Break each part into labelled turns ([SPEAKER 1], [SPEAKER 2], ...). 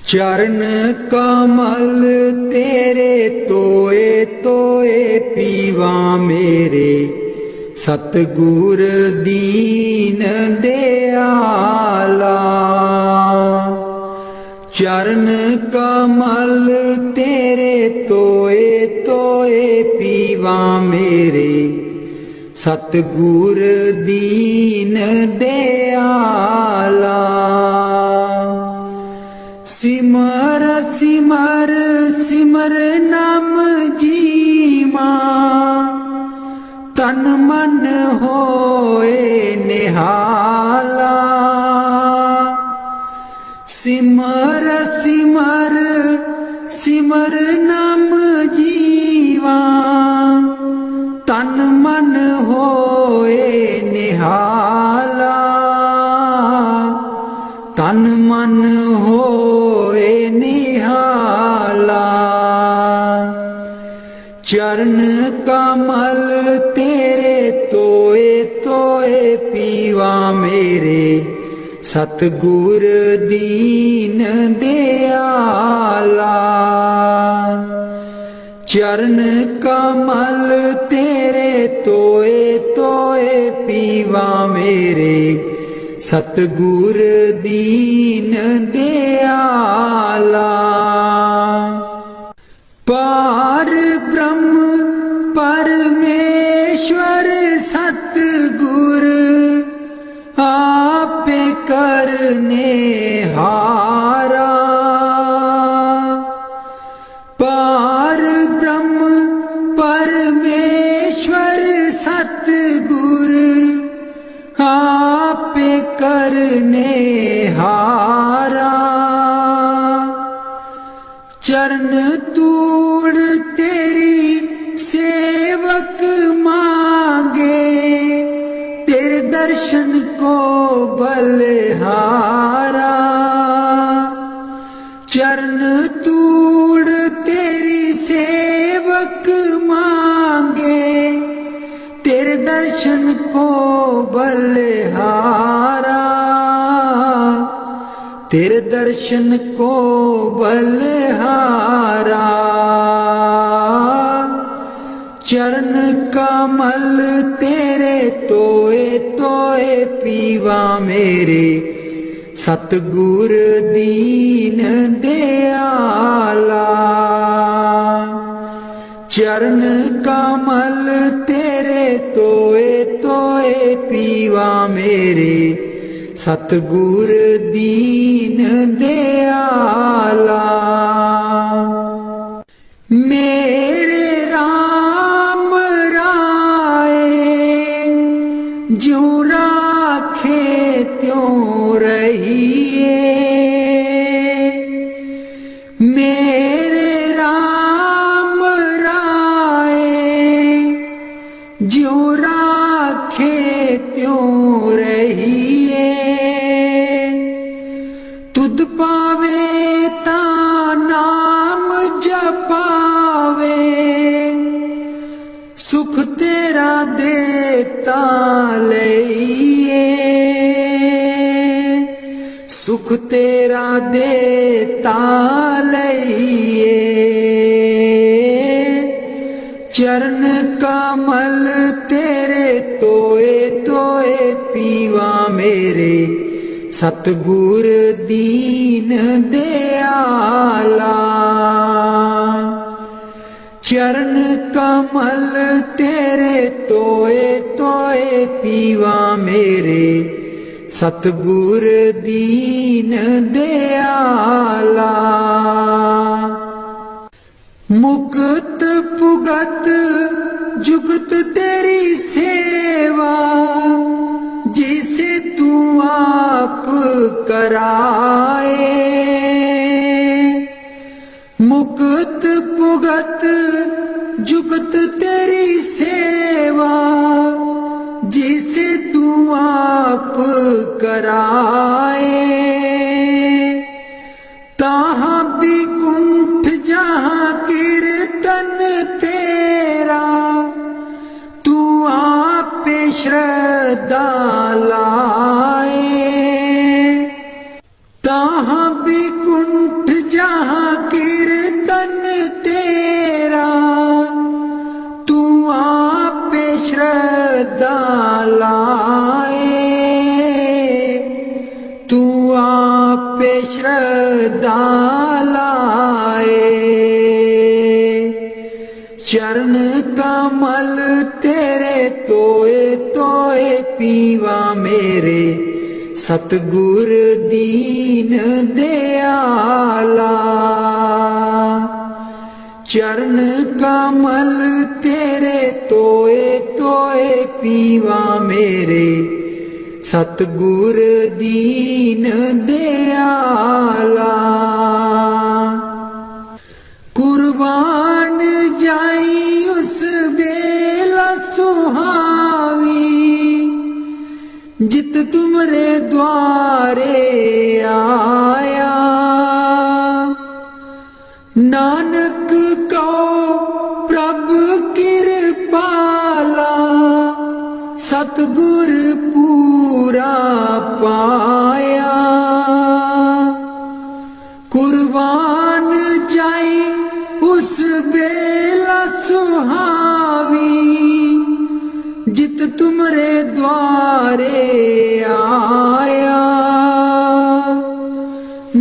[SPEAKER 1] चरण कमल तेरे तोए तोए पीवा मेरे, सतगुर दीन दयाला। चरण कमल तेरे तोए तोए पीवा मेरे, सतगुर दीन दयाला। सिमर सिमर सिमर नाम जीवा, तन मन होए निहाला। सिमर सिमर सिमर नाम जीवा, तन मन होए निहाला। तन मन होए निहाला। चरण कमल तेरे तोए तोए पीवा मेरे, सतगुर दीन दयाला। चरण कमल तेरे तोए तोए पीवा मेरे, सतगुर दीन दयाला। पार ब्रह्म परमेश्वर सतगुर, आपे करने हारा। पार ब्रह्म परमेश्वर सतगुर, आपे करने हारा। चरण तूड़ तेरी सेवक मांगे, तेरे दर्शन को बलिहारा। चरण तूड़ तेरी सेवक मांगे, तेरे दर्शन को बलिहारा। तेरे दर्शन को बलिहारा। चरण कमल तेरे तोए तोए पीवा मेरे, सतगुर दीन दयाला। चरण कमल तेरे तोए तोए पीवा मेरे, सतगुर दीन दयाला। मेरे राम राय ज्यों राखे त्यों रहिए। मेरे राम राय ज्यों राखे त्यों रहिए। तुध पावे ता नाम जपावे, सुख तेरा देता लइए। सुख तेरा देता लइए। चरण कमल तेरे तोए तोए पीवा मेरे, सतगुर दीन दयाला। चरण कमल तेरे तोए तोए पीवा मेरे, सतगुर दीन दयाला। मुक्त पुगत जुगत तेरी सेवा, जिसे तू आप कराए। मुक्त पुगत जुगत तेरी सेवा, जिसे तू आप कराए। तहाँ भी कुंठ जहाँ कीर्तन तेरा, तू आप श्रद्धा लाए। तहाँ भी कुंठ पे श्रद्धा लाए। चरण कमल तेरे तोए तोए पीवा मेरे, सतगुर दीन दयाला। चरण कमल तेरे तोए तोए पीवा मेरे, सतगुर दीन दयाला। कुर्बान जाई उस बेला सुहावी, जित तुमरे द्वारे आया। नानक को प्रभु कृपाला, सतगुर पूरा पाया। कुर्बान जाई उस बेला सुहावी, जित तुमरे द्वारे आया।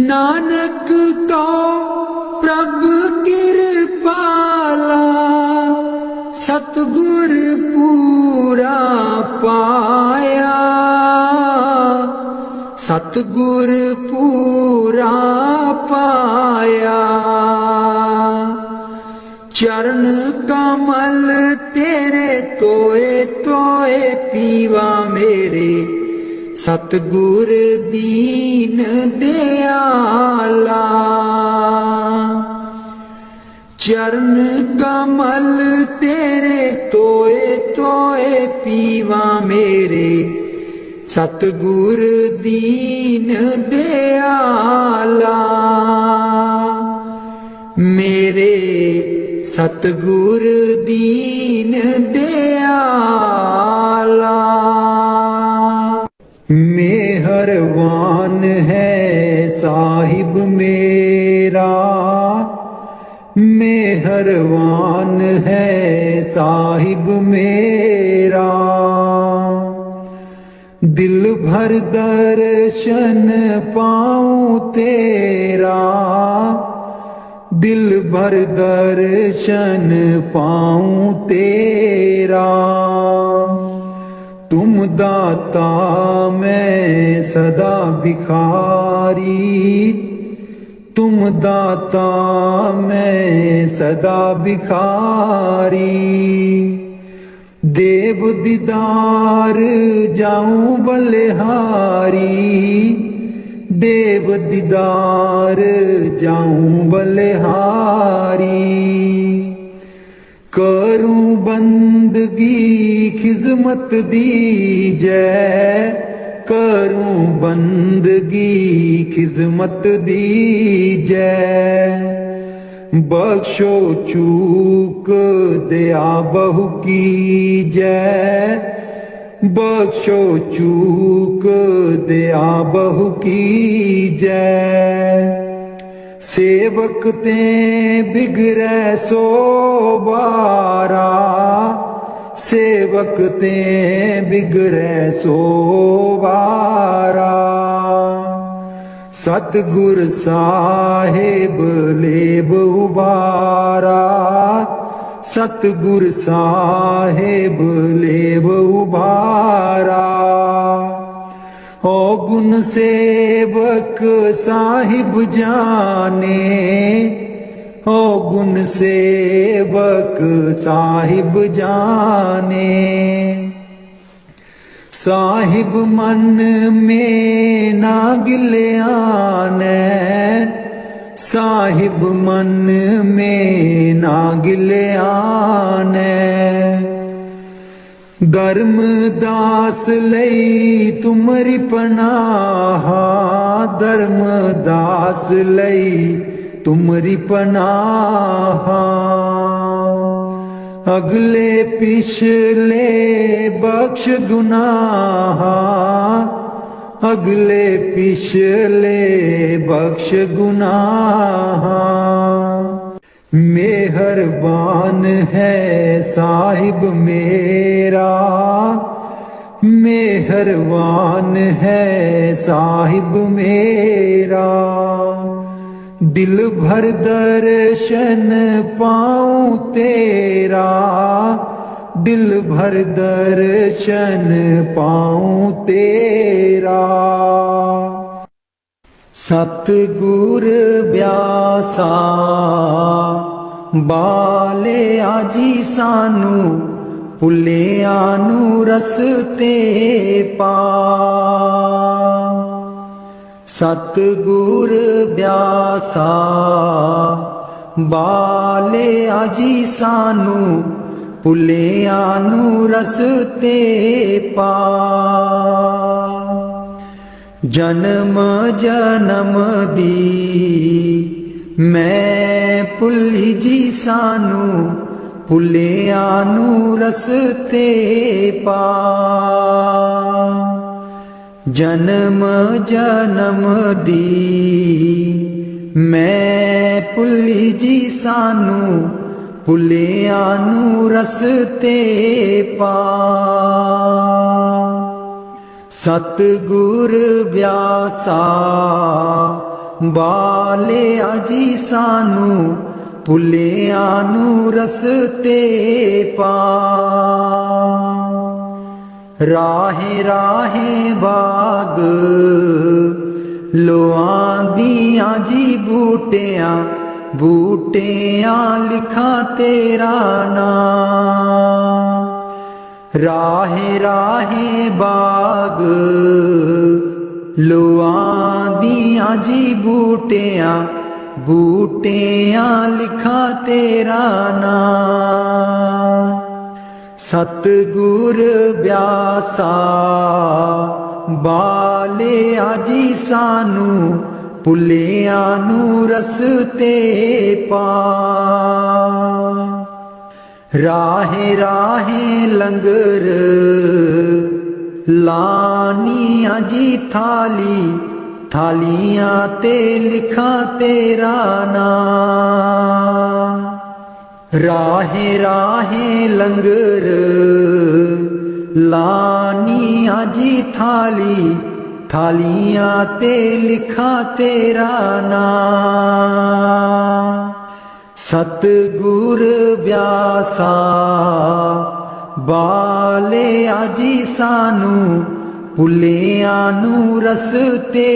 [SPEAKER 1] नानक को प्रभु कृपाला, सतगुर पूरा पाया। सतगुर पूरा पाया। चरण कमल तेरे तोए तोए पीवा मेरे, सतगुर दीन दयाला। चरण कमल तेरे तोए तोए पीवा मेरे, सतगुर दीन दयाला। मेरे सतगुर दीन दयाला। मेहरबान है साहिब मेरा, मेहरबान है साहिब मेरा। दिल भर दर्शन पाऊं तेरा, दिल भर दर्शन पाऊं तेरा। तुम दाता मैं सदा भिखारी, तुम दाता मैं सदा भिखारी। देव दीदार जाऊं बलिहारी, देव दीदार जाऊं बलिहारी। करूं बंदगी खिजमत दीजै, करूं बंदगी खिजमत दीजै। बख्शो चूक दया बहु कीजै, बख्शो चूक दया बहु कीजै। सेवक ते बिगड़ै सो बारा, सेवक ते बिगड़ै सो बारा। सतगुर साहिब लेब उबारा, सतगुर साहिब लेब उबारा। ओ गुण सेवक साहिब जाने, ओ गुण सेवक साहिब जाने। साहिब मन में ना गिल्यानै, साहिब मन में ना गिल्यानै। धर्मदास लई तुमरी पनाह, धर्मदास लई तुमरी पनाह। अगले पिछले बख्श गुनाह, अगले पिछले बख्श गुनाह। मेहरबान है साहिब मेरा, मेहरबान है साहिब मेरा, दिल भर दर्शन पाऊं तेरा, दिल भर दर्शन पाऊं तेरा। सतगुर ब्यासा बाले आजी सानू, भुलिया नू रस्ते पा। सतगुर ब्यासा बाले आजी सानू, भुलिया नू रस्ते पा। जन्म जन्म दी मैं भुली जी सानू, भुलिया नू रस्ते पा। जन्म जन्म दी मैं भुली जी सानू, भुलिया नू रस्ते पा। सतगुर ब्यासा बाले आजी सानू, भुलिया नू रस्ते पा। राहे राहे बाग लोआंदियां जी बूटियां, बूटियां लिखा तेरा नाम। राहे राहे बाग लोआंदियां जी बूटियां, बूटियां लिखा तेरा नाम। सतगुर ब्यासा बाले आजी सानू, भुलिया नू रस्ते पा। राहे राहे लंगर लानियां जी थाली, थालियां ते लिखा तेरा नाम। राहे राहे लंगर लानियां जी थाली, थालियां ते लिखा तेरा नाम। सतगुर ब्यासा बाले आजी सानू, भुलिया नू रस्ते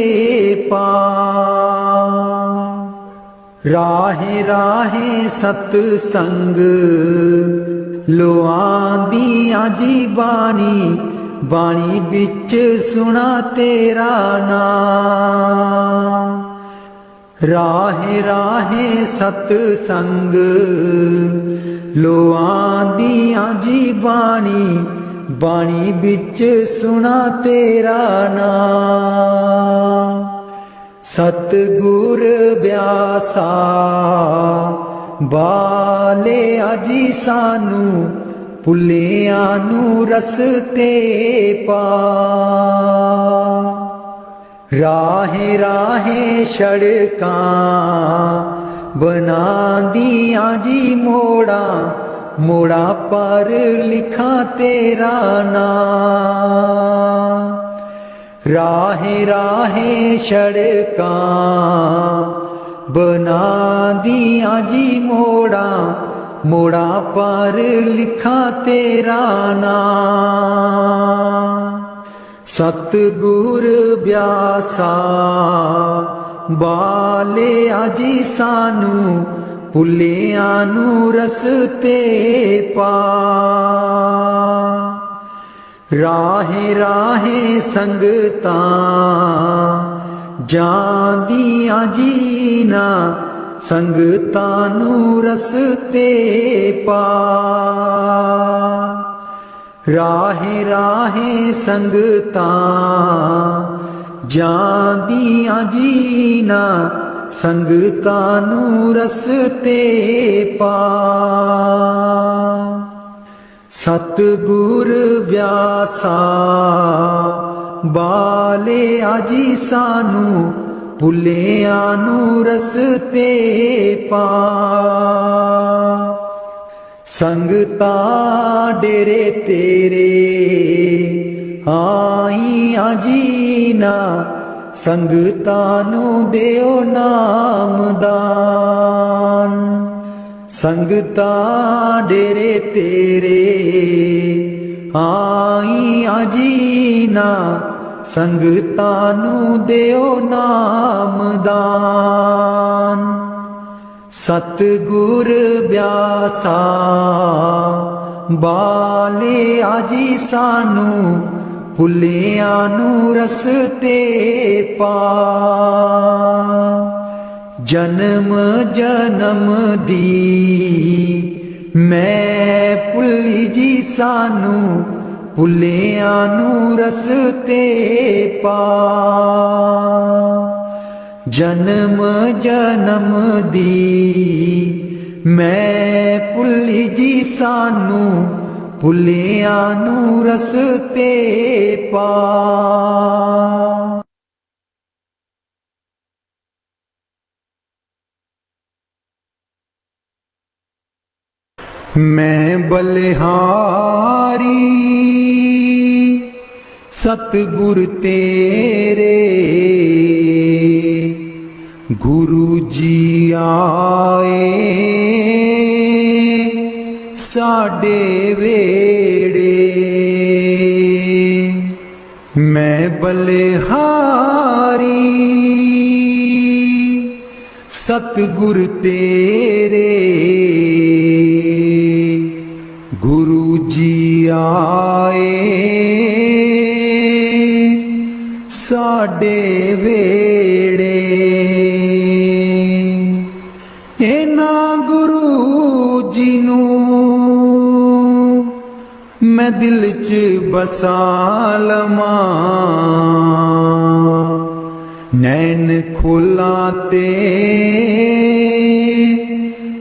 [SPEAKER 1] पा। राहे राहे सतसंग लोआंदियां जी बाणी, बाणी बिच सुना तेरा नाम। राहे राहे सतसंग लोआंदियां जी बाणी, बाणी बिच सुना तेरा नाम। सतगुर ब्यासा बाले आजी सानू, भुलिया नू रस्ते पा। राहे राहे सड़कां बनांदियां जी मोड़ा, मोड़ा पर लिखा तेरा नाम। राहे राहे सड़कां बनांदियां जी मोड़ा, मोड़ा पर लिखा तेरा नाम। सतगुर ब्यासा बाले आजी सानू, भुलिया नू रस्ते पा। राहे राहे संगतां जांदियां जीना, संगतां नू रस्ते पा। राहे राहे संगतां जांदियां जीना, संगतां नू रस्ते पा। सतगुर ब्यासा बाले आजी सानू, भुलिया नू रस्ते पा। संगतां डेरे तेरे ਆਈਆਂ ਜੀ ਨਾ ਸੰਗਤਾਂ ਨੂੰ ਦਿਓ ਨਾਮਦਾਨ। ਸੰਗਤਾਂ ਡੇਰੇ ਤੇਰੇ ਆਈਆਂ ਜੀ ਨਾ ਸੰਗਤਾਂ ਨੂੰ ਦਿਓ ਨਾਮਦਾਨ। ਸਤਿਗੁਰ ਬਿਆਸਾ ਬਾਲੇ ਆਜੀ ਸਾਨੂੰ ਭੁੱਲਿਆਂ ਨੂੰ ਰਸਤੇ ਪਾ। ਜਨਮ ਜਨਮ ਦੀ ਮੈਂ ਭੁੱਲੀ ਜੀ ਸਾਨੂੰ ਭੁੱਲਿਆਂ ਨੂੰ ਰਸਤੇ ਪਾ। ਜਨਮ ਜਨਮ ਦੀ ਮੈਂ ਭੁੱਲੀ ਜੀ ਸਾਨੂੰ ਭੁੱਲਿਆਂ ਨੂੰ ਰਸਤੇ ਪਾ। ਮੈਂ ਬਲਿਹਾਰੀ ਸਤਿਗੁਰ ਤੇਰੇ ਗੁਰੂ ਜੀ ਆਏ ਸਾਡੇ ਵੇੜੇ। ਮੈਂ ਬਲਿਹਾਰੀ ਸਤਿਗੁਰ ਤੇਰੇ ਗੁਰੂ ਜੀ ਆਏ ਸਾਡੇ ਵੇੜੇ। ਇਹਨਾਂ ਗੁਰੂ ਜੀ ਨੂੰ ਮੈਂ ਦਿਲ 'ਚ ਬਸਾ ਲਵਾਂ। ਨੈਣ ਖੋਲਾਂ ਤੇ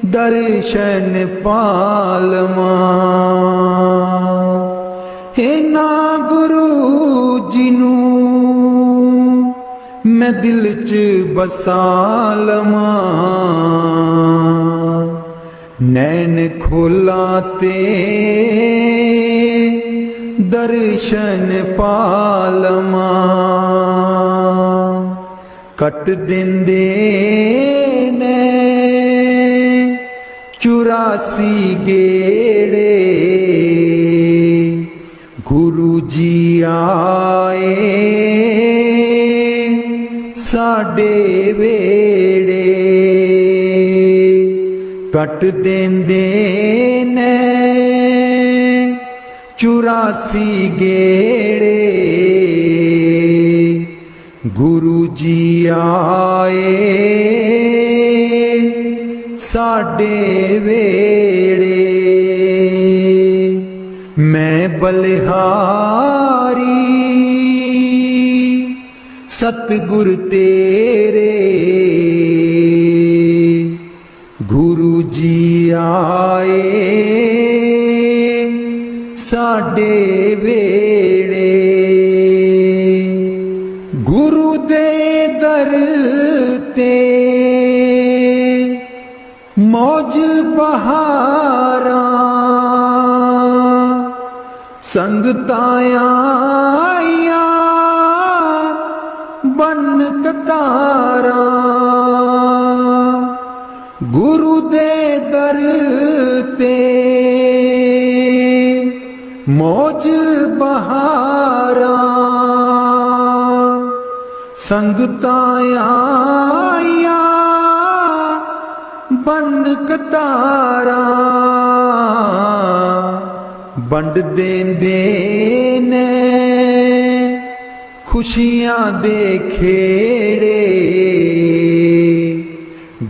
[SPEAKER 1] ਦਰਸ਼ਨ ਪਾ ਲਵਾਂ। ਇਹਨਾਂ ਗੁਰੂ ਜੀ ਨੂੰ ਮੈਂ ਦਿਲ 'ਚ ਬਸਾ ਲਵਾਂ। ਨੈਣ ਖੋਲਾਂ ਤੇ ਦਰਸ਼ਨ ਪਾ ਲਵਾਂ। ਕੱਟ ਦਿੰਦੇ ਨੇ 84 ਗੇੜੇ ਗੁਰੂ ਜੀ ਆਏ ਸਾਡੇ ਵੇੜੇ। ਕੱਟ ਦਿੰਦੇ ਨੇ 84 ਗੇੜੇ ਗੁਰੂ ਜੀ ਆਏ ਸਾਡੇ ਵੇੜੇ। ਮੈਂ ਬਲਿਹਾਰੀ ਸਤਿਗੁਰ ਤੇਰੇ ਗੁਰੂ ਜੀ ਆਏ ਸਾਡੇ ਵੇੜੇ। ਗੁਰੂ ਦੇ ਦਰ ਤੇ ਮੌਜ ਬਹਾਰਾਂ ਸੰਗਤਾਂ ਆਈਆਂ ਬਨ ਕਤਾਰਾਂ। ਗੁਰੂ ਦੇ ਦਰ ਤੇ ਮੌਜ ਬਹਾਰਾਂ ਸੰਗਤਾਂ ਆਈਆਂ ਬਨ ਕਤਾਰਾਂ। ਵੰਡ ਦੇਂਦੇ ਨੇ ਖੁਸ਼ੀਆਂ ਦੇ ਖੇੜੇ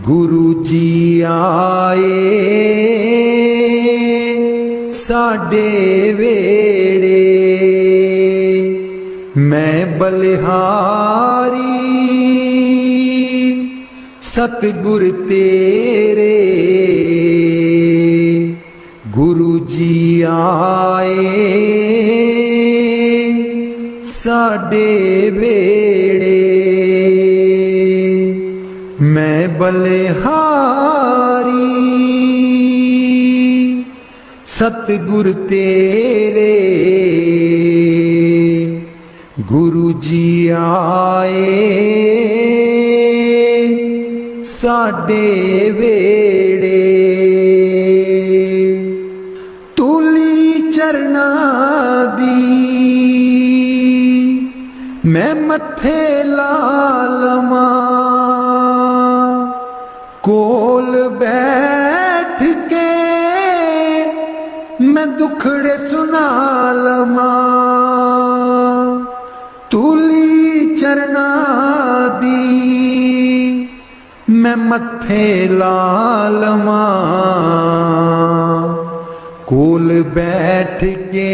[SPEAKER 1] ਗੁਰੂ ਜੀ ਆਏ ਸਾਡੇ ਵੇੜੇ। ਮੈਂ ਬਲਿਹਾਰੀ ਸਤਿਗੁਰ ਤੇਰੇ ਗੁਰੂ ਜੀ ਆਏ ਸਾਡੇ ਵੇੜੇ। ਮੈਂ ਬਲਿਹਾਰੀ ਸਤਿਗੁਰ ਤੇਰੇ गुरु जी आए साडे वेड़े, तुली चरना दी मैं मथे ला लवां, कोल बैठ के मैं दुखड़े सुना लवां। तुली चरना दी मैं मथे ला लवां, कोल बैठ के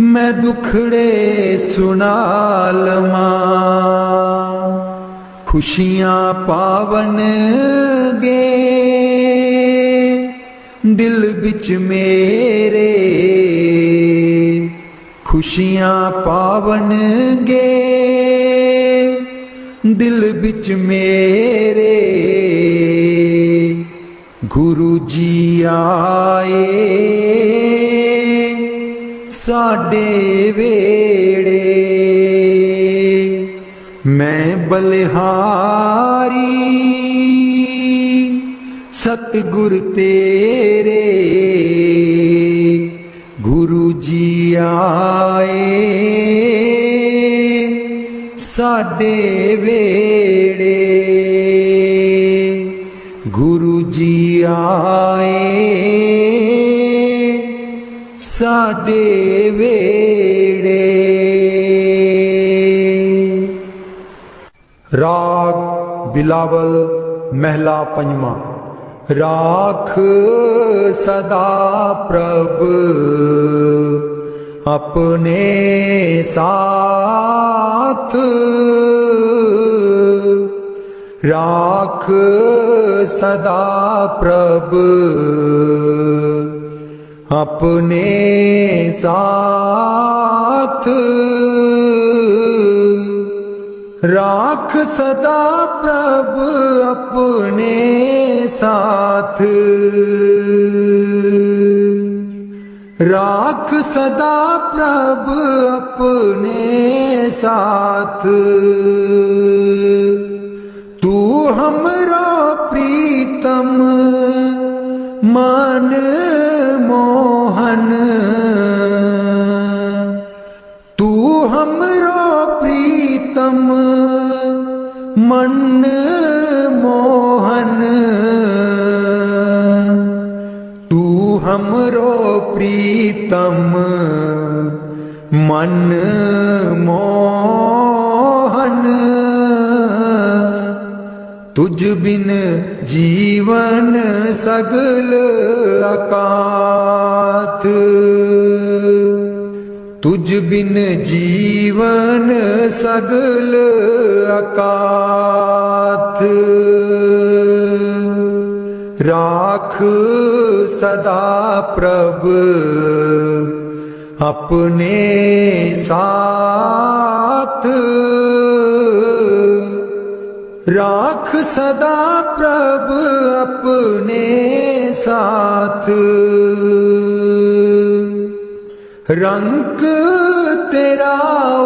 [SPEAKER 1] मैं दुखड़े सुना लवां। खुशियां पावन गे दिल बिच मेरे, खुशियां पावन गे दिल बिच मेरे, गुरु जी आए साडे वेड़े। मैं बलिहारी सतगुर तेरे, गुरु जी आए साडे वेड़े, गुरु जी आए साडे वेड़े। राग बिलावल महला पंजवा। राख सदा प्रभ अपने साथ, राख सदा प्रभ अपने साथ, राख सदा प्रभ अपने साथ, राख सदा प्रभ अपने साथ। तू हमरो प्रीतम मन मोहन, तू हमरो प्रीतम मन मोहन, तू हमरो प्रीतम मन मोहन। तुझ बिन जीवन सगल अकाथ, तुझ बिन जीवन सगल अकाथ। राख सदा प्रभ अपने साथ, राख सदा प्रभ अपने साथ। रंग तेरा ओ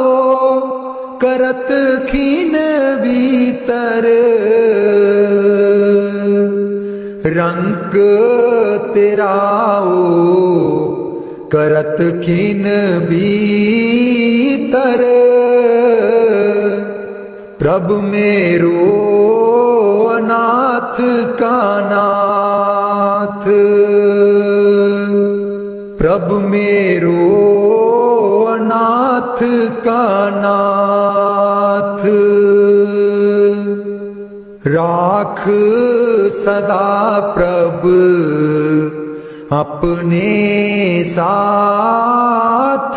[SPEAKER 1] करत खीन भीतर, रंग तेरा ओ करत खीन भीतर। प्रभु मेरो अनाथ का नाथ, प्रभु मेरो अनाथ का नाथ। राख सदा प्रभु अपने साथ,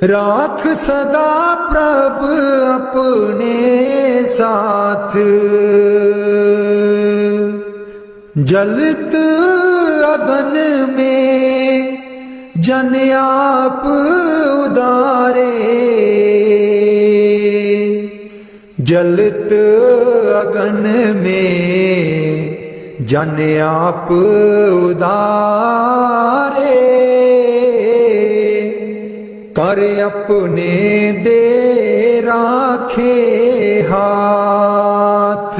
[SPEAKER 1] राख सदा प्रभु अपने साथ। जलत अगन में जन आप उदारे, जलत अगन में जन आप उदारे। कर अपने दे राखे हाथ,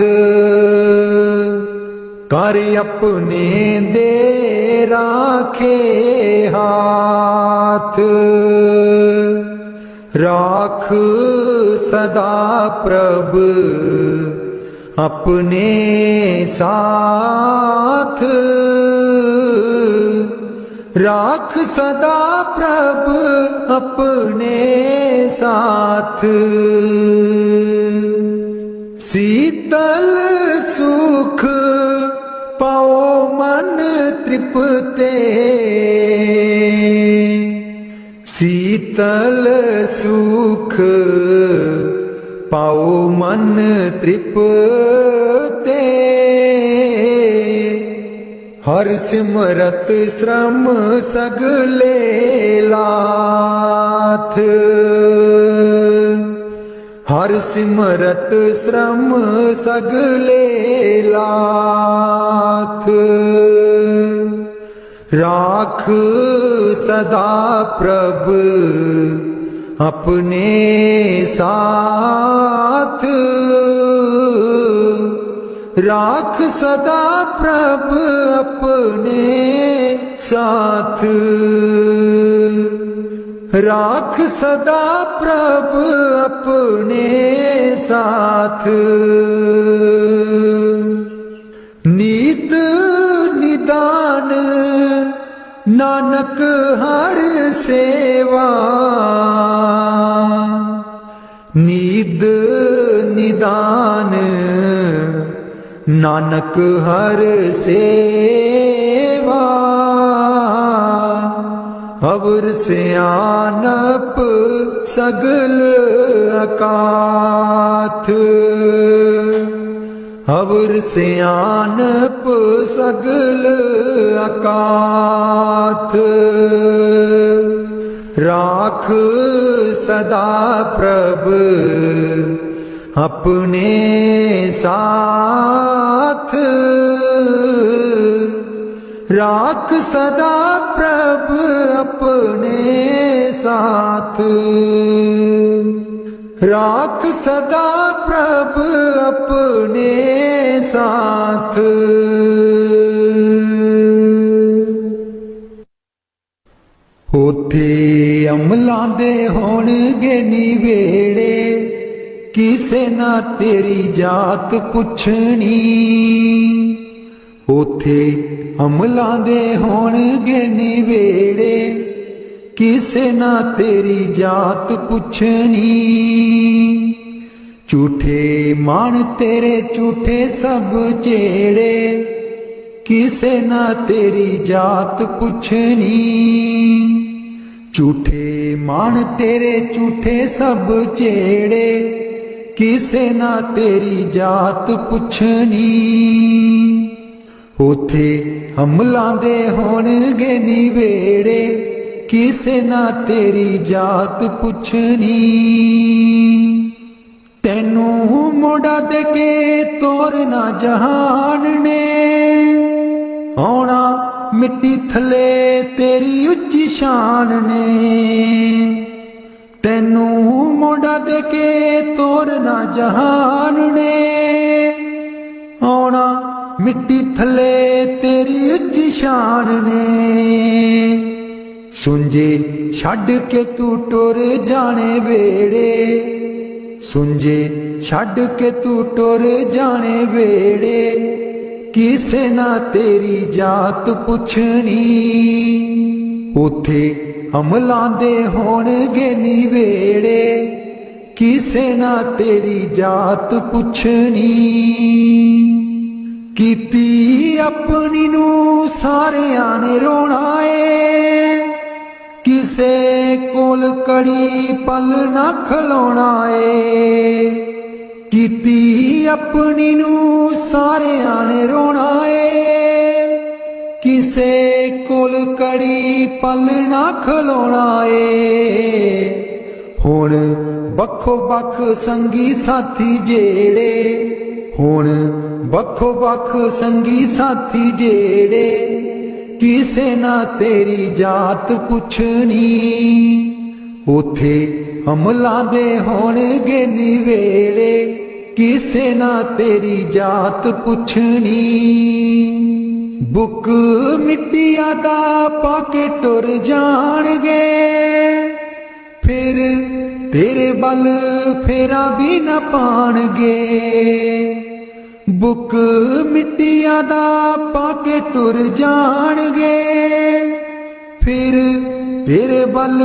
[SPEAKER 1] कर अपने दे राखे हाथ, राख सदा प्रभ अपने साथ, राख सदा प्रभ अपने साथ। शीतल सुख पाओ मन तृप्ते, शीतल सुख पाओ मन तृप्ते, हर सिमरत श्रम सगले लाथ, हर सिमरत श्रम सगले लाथ, राख सदा प्रभ अपने साथ, राख सदा प्रभ अपने साथ, राख सदा प्रभ अपने साथ। नीत निदान नानक हर सेवा, नीद निदान नानक हर सेवा, अवर सियानप सगल अकाथ, अवर सियानप सगल अकाथ, राख सदा प्रभ अपने साथ, राख सदा प्रभ अपने साथ, राख सदा प्रभ अपने साथ। उथे अमलां दे होणगे निवेड़े, किसे ना तेरी जात पुछनी, उथे अमलां दे होणगे निवेड़े, किसे ना तेरी जात पुछनी, झूठे मान तेरे झूठे सब चेड़े, किसे ना तेरी जात पुछनी, झूठे मान तेरे झूठे सब चेड़े, किसे ना तेरी जात पुछनी, उथे अमलां दे होणगे निवेड़े, किसे ना तेरी जात पुछनी, तैनू मोड़ा दे के तोरना जहान ने, आउणा मिट्टी थले तेरी उच्ची शान ने, तैनू मोड़ा दे के तोरना जहान ने, आउणा मिट्टी थले तेरी उच्ची शान ने, सुंजे छड़ के तू टुर जाने वेड़े, सुंजे छड़ के तू टुर जाने वेड़े, किसे ना तेरी जात पुछनी, उथे अमलां दे होणगे निवेड़े, किसे ना तेरी जात पुछनी, कीती अपनी नू सारियां ने रोना ए, किसे कोल कड़ी पल ना खलोना ए, कीती अपनी नू सारियां ने रोना ए, किसे कोल कड़ी पल ना खलोना ए, हुण बखो बख संगी साथी जेड़े, हुण बखो बख संगी साथी जेड़े, किसे ना तेरी जात पुछनी, उथे अमलां दे होणगे निवेड़े, किसे ना तेरी जात पुछनी। बुक मिट्टिया दा पाके टुर जाणगे, फिर तेरे बल फेरा भी न पाणगे। बुक मिट्टिया दा पाके टुर जाणगे, फिर तेरे बल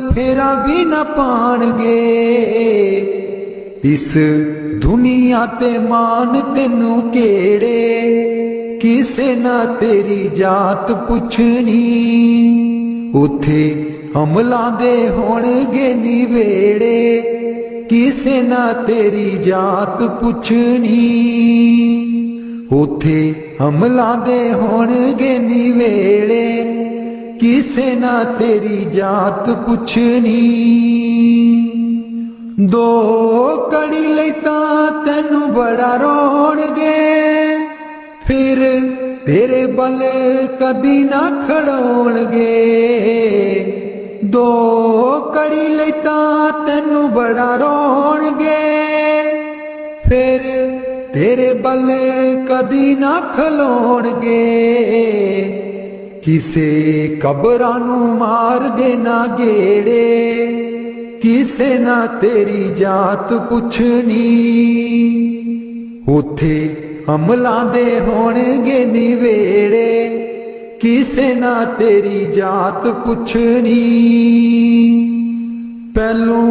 [SPEAKER 1] फेरा भी न पाणगे। इस दुनिया ते मान तेनू केड़े, किसे ना तेरी जात पुछनी। उथे अमलां दे होणगे निवेड़े, किसे ना तेरी जात पुछनी। उथे अमलां दे होणगे निवेड़े, किसे ना तेरी जात पुछनी। दो कड़ी लई तां तैनू बड़ा रोणगे, फिर तेरे बल कदी ना खड़ोणगे। दो कड़ी लई तां तैनू बड़ा रोणगे, फिर तेरे बल कदी ना खलोणगे। किसे कबरां नू मार देना गेड़े, किसे ना तेरी जात पुछनी। उथे अमलां दे होणगे निवेड़े, किसे ना तेरी जात पुछनी। पहलू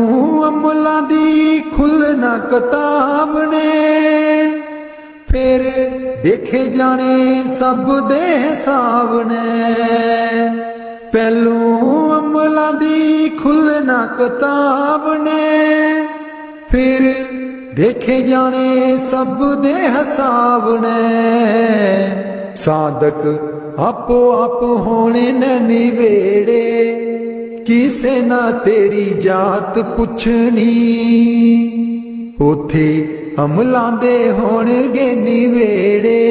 [SPEAKER 1] अमलां दी खुलना किताब ने, फिर देखे जाने सब दे हिसाब ने। पहलू अमलां दी खुलना किताब ने, फिर देखे जाने सब दे हिसाब ने। साधक आपो आप होने न निवेड़े, किसे ना तेरी जात पुछनी। उथे अमलां दे होणगे निवेड़े,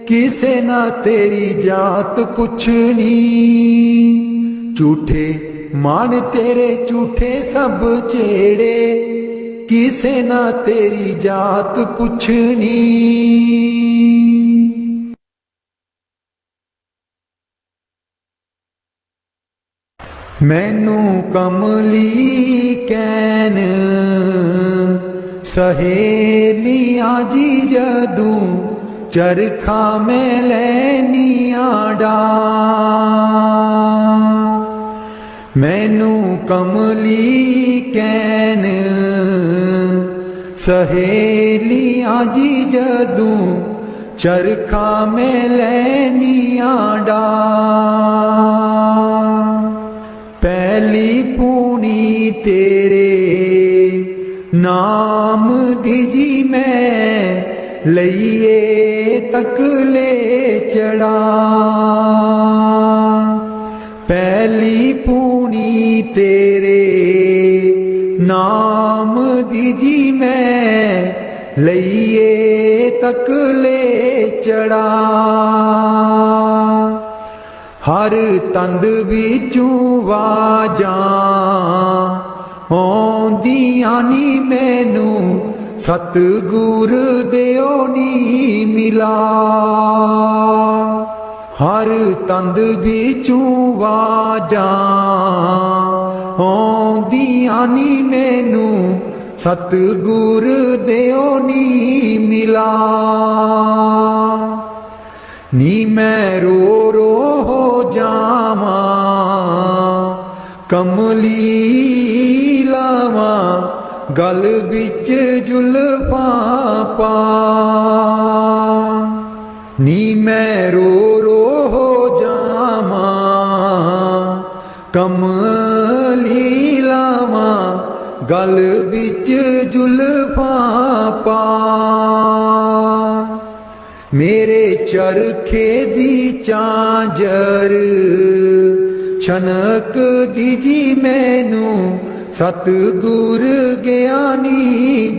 [SPEAKER 1] किसे ना तेरी जात पुछनी। झूठे मान तेरे झूठे सब चेड़े, किसे ना तेरी जात पुछनी। मैनू कमली कैन सहेलियां जी जदू, चरखा में लैनिया डा। मैनू कमली कैन सहेलियां जी जदू, चरखा में लैनिया डा। पहली पूनी तेरे नाम दी जी मैं, लइए तक ले चढ़ा। पहली पूनी तेरे नाम दी जी मैं, लइए तक ले चढ़ा। हर तंद बिचू वाजां आउंदियां नी मैनू, सतगुर देओ नी मिला। हर तंद बिचू वाजां आउंदियां नी मैनू, सतगुर देओ नी मिला। नी मैं रो रो हो जावा, कमली लावा गल बिच जुल्फां पा। नी मैं रो रो हो जावा, कमली लावा गल बिच जुल्फां पा। मेरे चरखे दी चांजर छनक दीजी मैनू, सतगुर ज्ञानी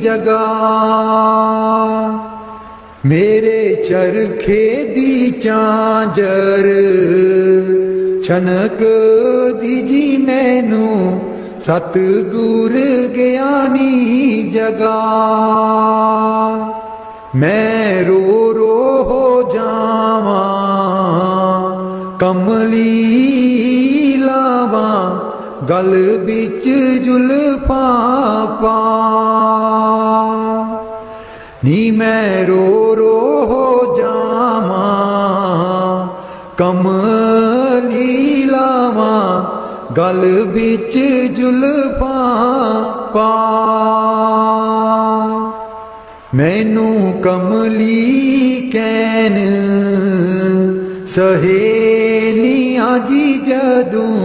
[SPEAKER 1] जगा। मेरे चरखे दी चांजर छनक दीजी मैनू, सतगुर ज्ञानी जगा। मैं रो रो हो जावा कमली लावा गल बिच जुल्फा पा। नी मैं रो रो हो जावा कमली लावा गल बिच जुल्फा पा। मैनू कमली कैन सहेलियां जी जदूं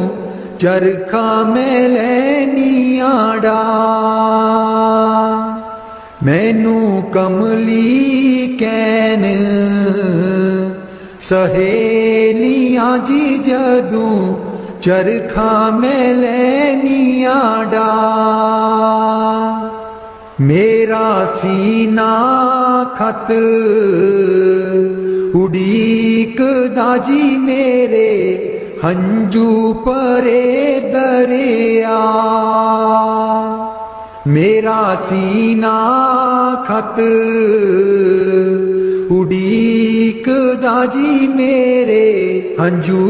[SPEAKER 1] चरखा मैं लैनिया डा। मैनू कमली कैन सहेलियां जी जदूं चरखा मैं लैनिया डा। मेरा सीना खत उड़ीक दाजी मेरे हंजू परे दरिया। मेरा सीना खत उड़ीक दाजी मेरे हंजू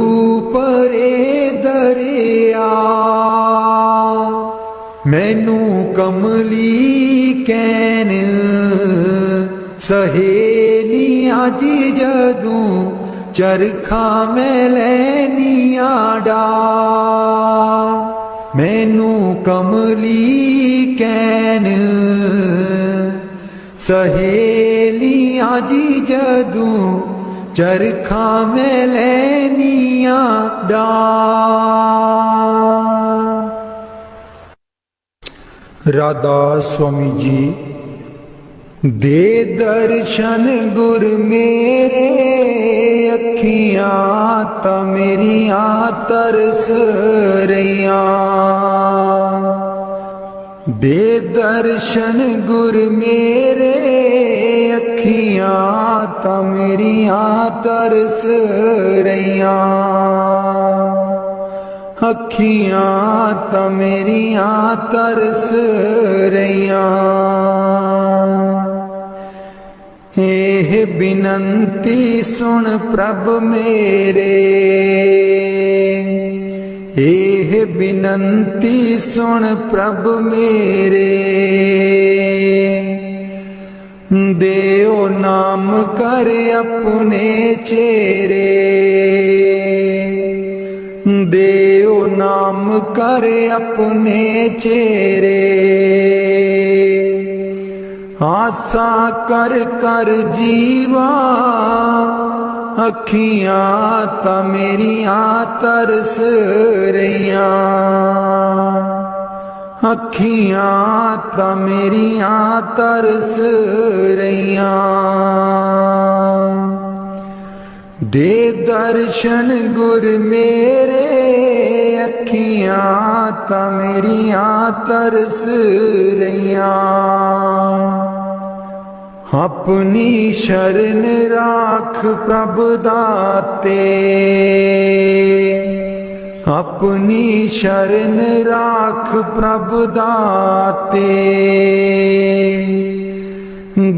[SPEAKER 1] परे दरिया। मैनू कमली कैन सहेलियां जी जदूं चरखा मैं लैनिया डा। मैनू कमली कैन सहेलियां जी जदूं चरखा मैं लैनिया डा। राधा स्वामी जी। दे दर्शन गुर मेरे अखियां ता मेरिया तरस रहिया। दे दर्शन गुर मेरे अखियां ता मेरिया तरस रहिया। अखियां ता मेरिया तरस रहिया। एह बिनंती सुन प्रभ मेरे। एह बिनंती सुन प्रभ मेरे। देओ नाम कर अपने चेरे। देओ नाम कर अपने चेरे। आसा कर कर जीवा अखियां ता मेरिया तरस रहिया। अखियां ता मेरिया तरस रहिया। दे दर्शन गुर मेरे अखियां ता मेरिया तरस रहिया। अपनी शरण राख प्रभ दाते। अपनी शरण राख प्रभ दाते।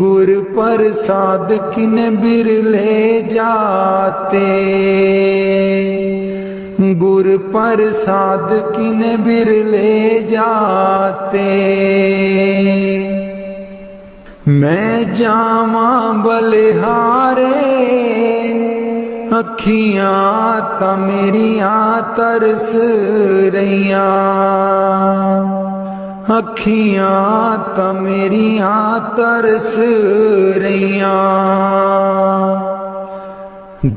[SPEAKER 1] गुर प्रसाद किन बिरले जाते। गुर प्रसाद किन बिरले जाते। मैं जावा बलिहारे अखियां ता मेरिया तरस रहिया। अखियां ता मेरिया तरस रहिया।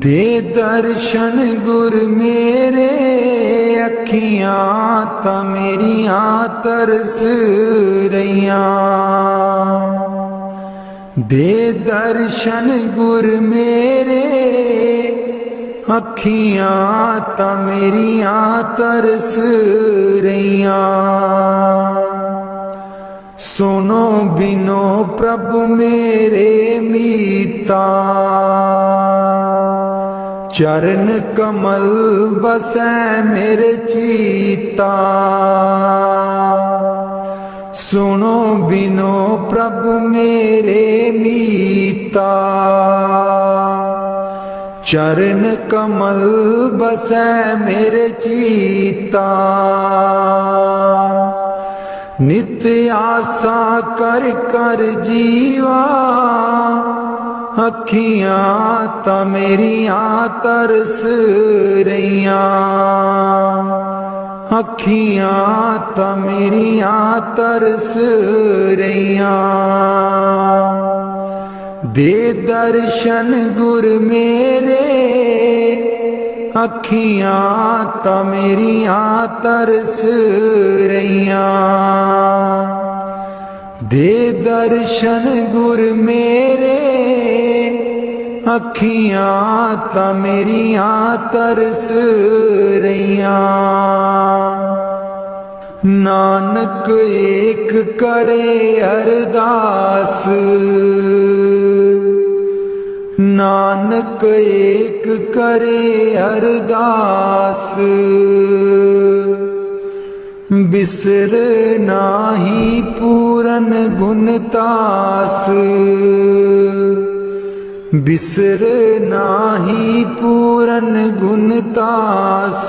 [SPEAKER 1] दे दर्शन गुर मेरे अखियां ता मेरिया तरस रहिया। दे दर्शन गुर मेरे अखियां ता मेरिया तरस रहिया। सुनो बिनो प्रभु मेरे मीता। चरण कमल बसै मेरे चीता। सुनो बिनो प्रभु मेरे मीता। चरण कमल बसै मेरे चीता। नित्य आशा कर कर जीवा। अखियां ता मेरियां तरस रहियां। अखियां ता मेरियां तरस रहियां। दे दर्शन गुर मेरे। अखियां ता मेरियां तरस रहियां। दे दर्शन गुर मेरे। अखियां ता मेरियां तरस रहियां। नानक एक करे अरदास। नानक एक करे अरदास। बिसर नाही पूरन गुणतास। बिसर नाही पूरन गुणतास।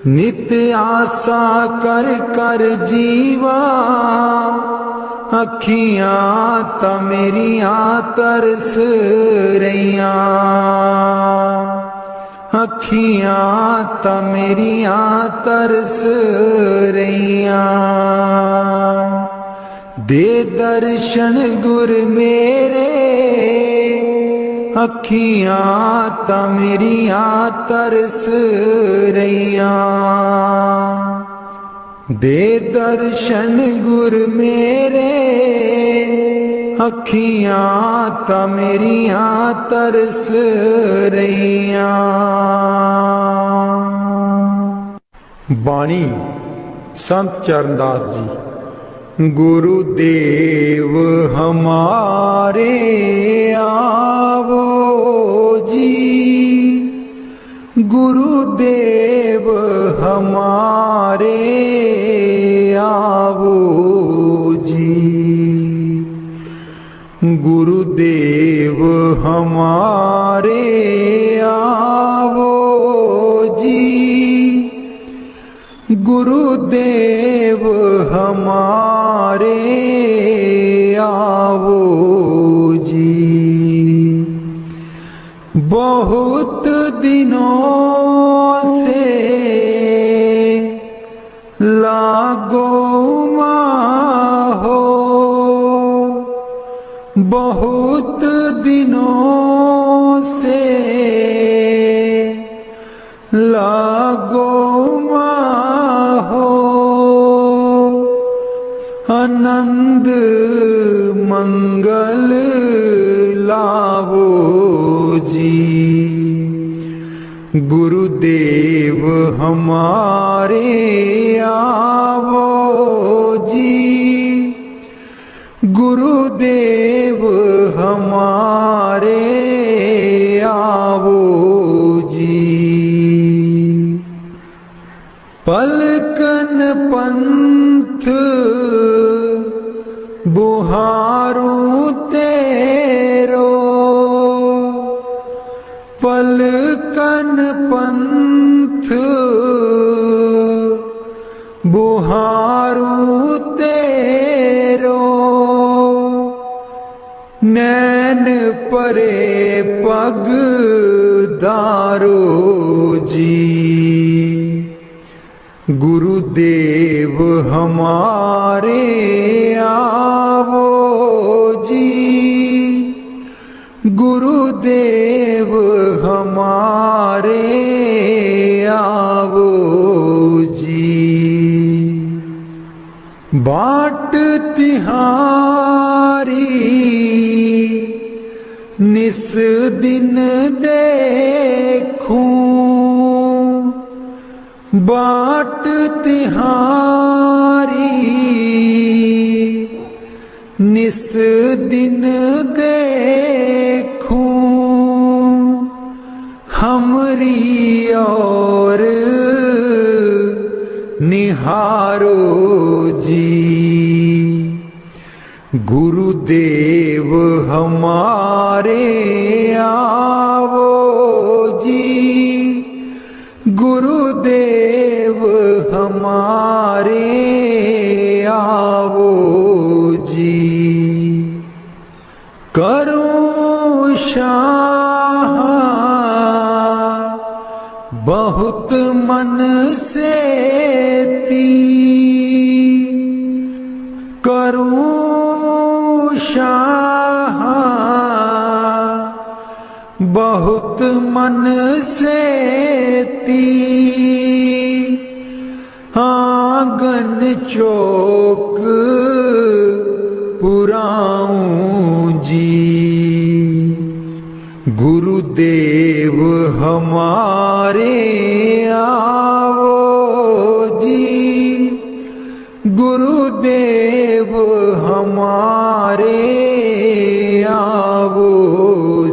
[SPEAKER 1] नित्य आशा कर कर जीवा। अखियां ता मेरियां तरस रहियां। अखियां ता मेरियां तरस रहियां। दे दर्शन गुर मेरे। अखियां ता मेरियां तरस रहियां। दे दर्शन गुर मेरे। अखियां ता मेरियां तरस रहियां। बाणी संत चरणदास जी। गुरुदेव हमारे आवो जी। गुरुदेव हमारे आवो जी। गुरुदेव हमारे आवो जी। गुरुदेव हमारे आवो जी। बहुत दिनों से लागो माहो। बहुत दिनों से लागो माहो। आनंद मंगल लावो जी। गुरुदेव हमारे आवो जी। गुरुदेव हमारे आवो जी। पलकन पंथ बुहारूं तेरो। पलकन पंथ बुहारूं तेरो। नैन परे पग दारो जी। गुरुदेव हमारे आवो जी। गुरुदेव हमारे आवो जी। बाट तिहारी निस दिन देखूं। बाट तिहारी निस दिन देखूं। जी। गुरुदेव हमारे आवो जी, गुरुदेव हमारे आवो जी। करूं शाह बहुत मन से ती, करूं शाह बहुत मन से ती। आंगन चौक पुराऊं जी। गुरुदेव हमारे आवो जी, गुरुदेव हमारे आवो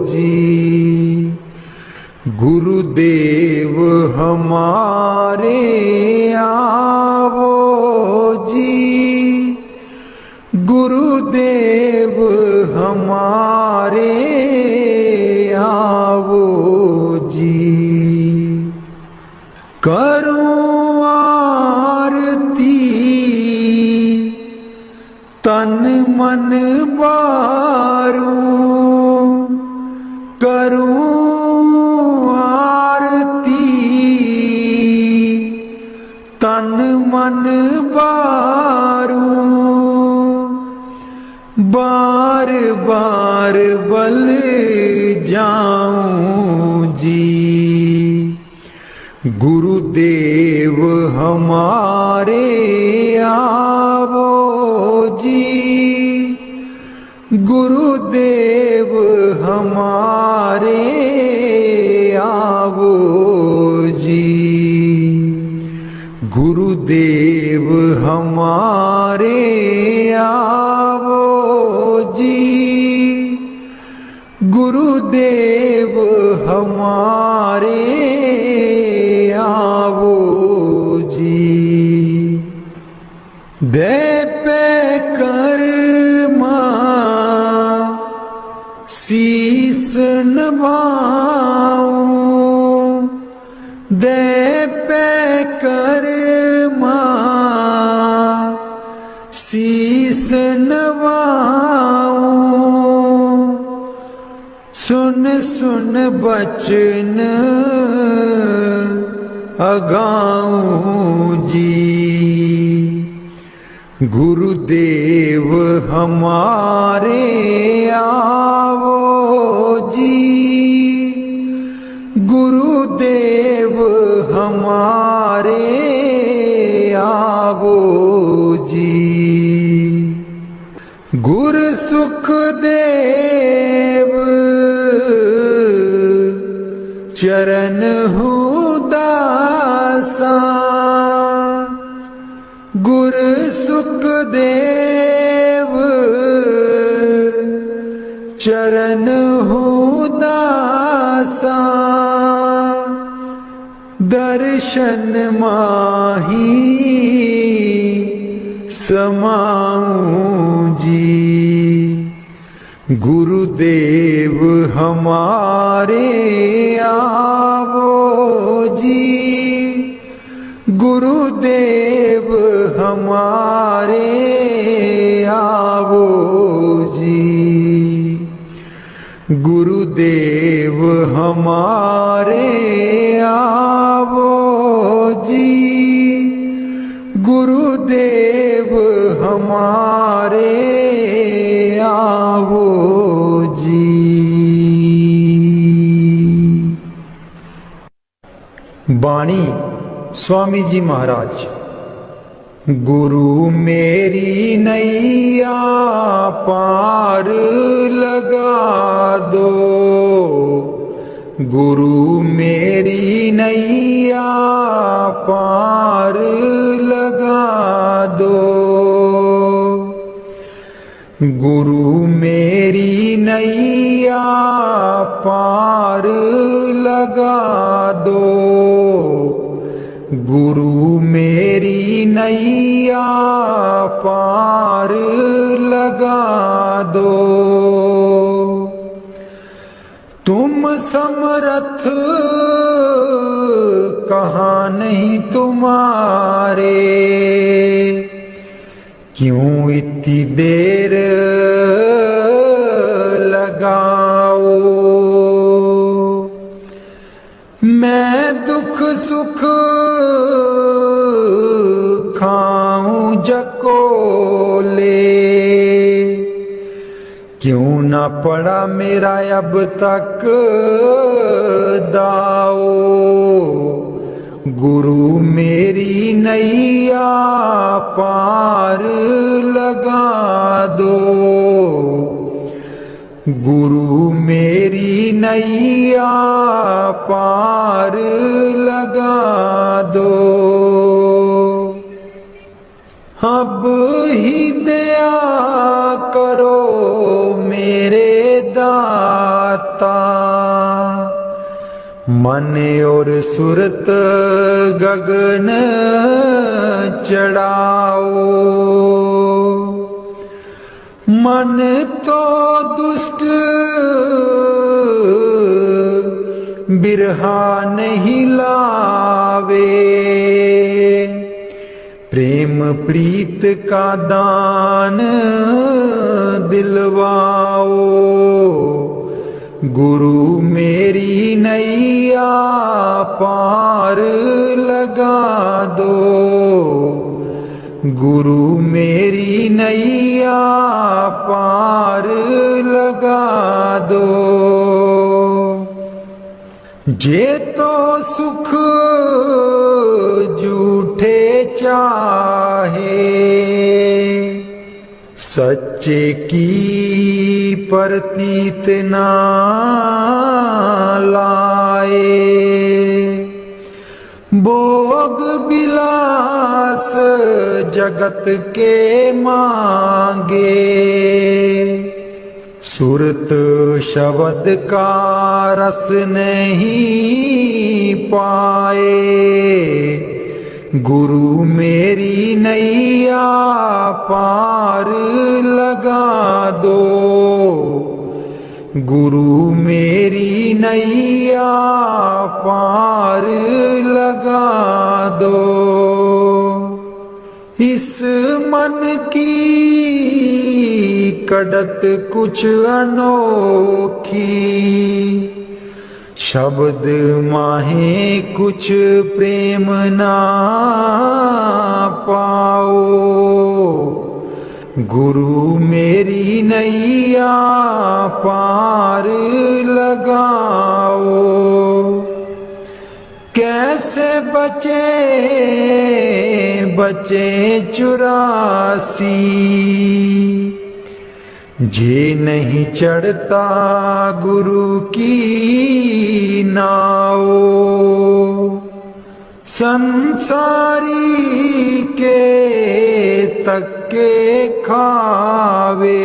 [SPEAKER 1] जी। गुरुदेव हमारे आवो जी, गुरुदेव हमारे आवो जी। करूं आरती तन मन बारूं, करूं आरती तन मन बारूं। बार बार बल जाऊं जी। गुरुदेव हमारे आवो जी, गुरुदेव हमारे आवो जी। गुरुदेव हमारे आवो जी, गुरुदेव हमारे आवो जी। दे पे कर्मा शीस नभाऊं, दे पे कर्मा शीस नभाऊं। सुन सुन बचन अगाऊं जी। गुरुदेव हमारे आवो जी, गुरुदेव हमारे आवो जी। गुर सुखदेव चरण हूँ दासा, गुर सुखदेव चरण हूँ दासा। दर्शन माही समाऊं जी। गुरुदेव हमारे आवो जी, गुरुदेव हमारे आवो जी। गुरुदेव हमारे आवो जी, गुरुदेव हमारे आवो जी। बाणी स्वामी जी महाराज। गुरु मेरी नैया पार लगा दो, गुरु मेरी नैया पार लगा दो। गुरु मेरी नैया पार लगा दो, गुरु मेरी नैया पार लगा दो। तुम समर्थ कहाँ नहीं तुम्हारे, क्यों इतनी देर लगाओ। मैं दुख सुख खाऊं जकोले, क्यों ना पड़ा मेरा अब तक दाओ। गुरु मेरी नैया पार लगा दो। गुरु मेरी नैया पार लगा दो। अब ही दया करो मेरे दाता, मन और सुरत गगन चढ़ाओ। मन तो दुष्ट बिरहा नहीं लावे, प्रेम प्रीत का दान दिलवाओ। गुरु मेरी नैया पार लगा दो। गुरु मेरी नैया पार लगा दो। जे तो सुख झूठे चाहे, सच्चे की प्रतीत ना लाए। भोग विलास जगत के मांगे, सुरत शब्द का रस नहीं पाए। गुरु मेरी नैया पार लगा दो। गुरु मेरी नैया पार लगा दो। इस मन की कड़त कुछ अनोखी, शब्द माहे कुछ प्रेम ना पाओ। गुरु मेरी नैया पार लगाओ। कैसे बचे बचे 84, जे नहीं चढ़ता गुरु की नाव। संसारी के तक्के खावे,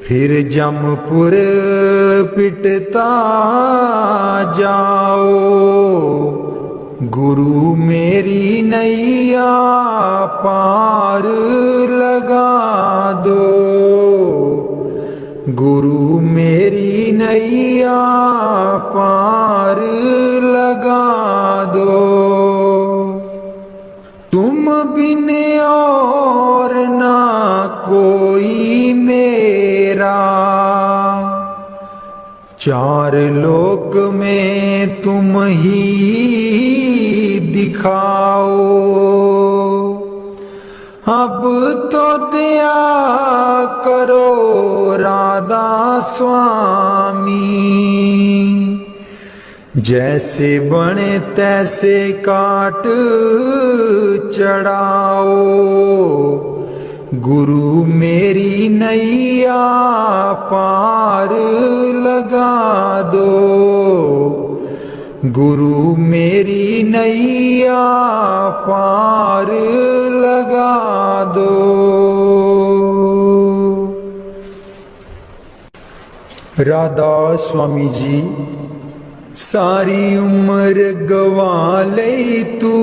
[SPEAKER 1] फिर जमपुर पिटता जाओ। गुरु मेरी नैया पार लगा दो। गुरु मेरी नैया पार लगा दो। तुम बिन और ना कोई मेरा, चार लोक में तुम ही दिखाओ। अब तो दया करो राधा स्वामी, जैसे बने तैसे काट चढ़ाओ। गुरु मेरी नैया पार लगा दो। गुरु मेरी नैया पार लगा दो। राधा स्वामी जी सारी उम्र गवा लई तू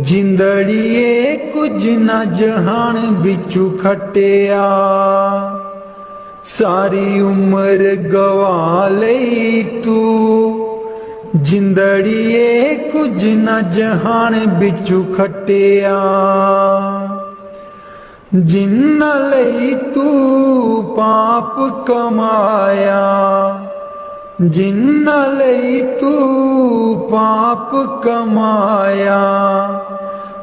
[SPEAKER 1] जिंदड़िए कुछ न जहान बिचू खटिया। सारी उम्र गवा लई तू जिंदड़िए कुछ न जहान बिचू खटिया। जिन्ना लई तू पाप कमाया, जिन्ना लई तू पाप कमाया,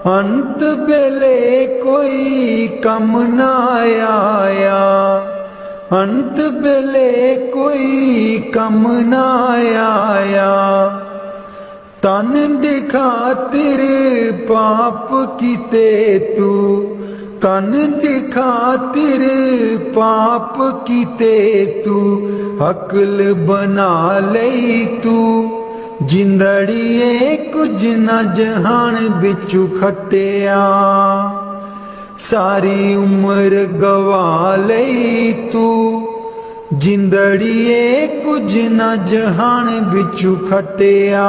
[SPEAKER 1] अंत बेले कोई कम ना आया, अंत बेले कोई कम ना आया। तन दिखा तेरे पाप किते तू, तन दिखा तेरे पाप किते तू, अकल बना लई तू जिंदड़िए कुछ न जहान बिचू खटिया। सारी उम्र गवा लई तू जिंदड़िए कुछ न जहान बिचू खटिया।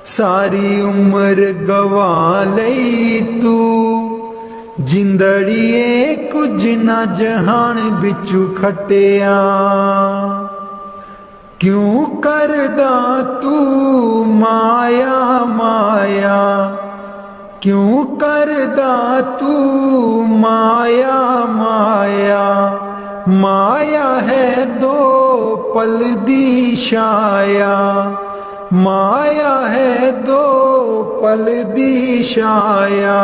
[SPEAKER 1] सारी उम्र गवा लई तू जिंदड़िए कुछ न जहान बिचू खटिया। क्यों करदा तू माया माया, क्यों करदा तू माया माया। माया है दो पल दी छाया, माया है दो पल दी छाया।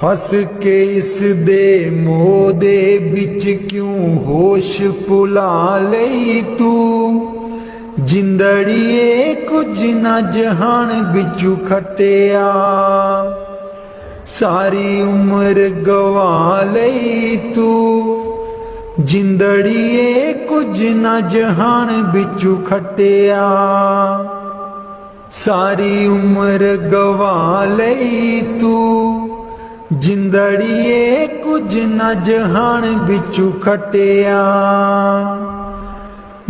[SPEAKER 1] हस के इस दे मोह दे बिच क्यों होश भुला लई तू जिंदड़िए कुछ न जहान बिचू खटिया। सारी उम्र गवा लई तू जिंदड़िए कुछ न जहान बिचू खटिया। सारी उम्र गवा लई तू जिंदड़िए कुछ न जहान बिचू खटिया।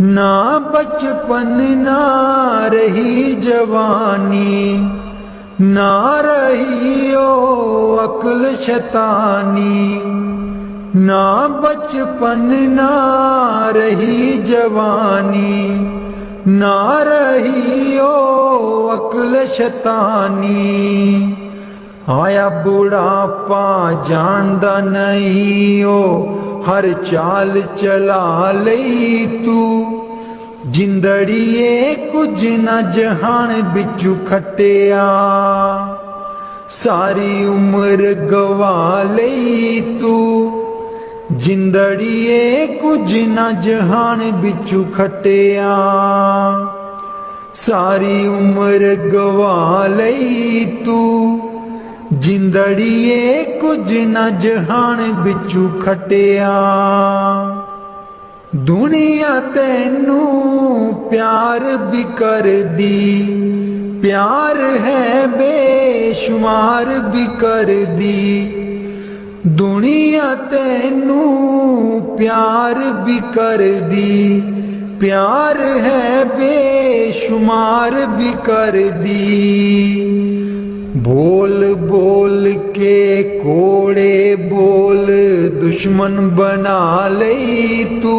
[SPEAKER 1] ना बचपन ना रही जवानी, ना रही ओ अक्ल शैतानी। ना बचपन ना रही जवानी, ना रही ओ अक्ल शैतानी। आया बुढ़ापा जानदा नहीं ओ हर चाल चला लई तू जिंदड़िए कुछ न जहान बिचू खटिया। सारी उम्र गवा लई तू जिंदड़िए कुछ न जहान बिचू खटिया। सारी उम्र गवा लई तू जिंदड़िए कुछ न जहान बिचू खटिया। दुनिया तैनू प्यार भी कर दी, प्यार है बेशुमार भी कर दी। दुनिया तैनू प्यार भी कर दी, प्यार है बेशुमार भी कर दी। बोल बोल के कोड़े बोल दुश्मन बना लई तू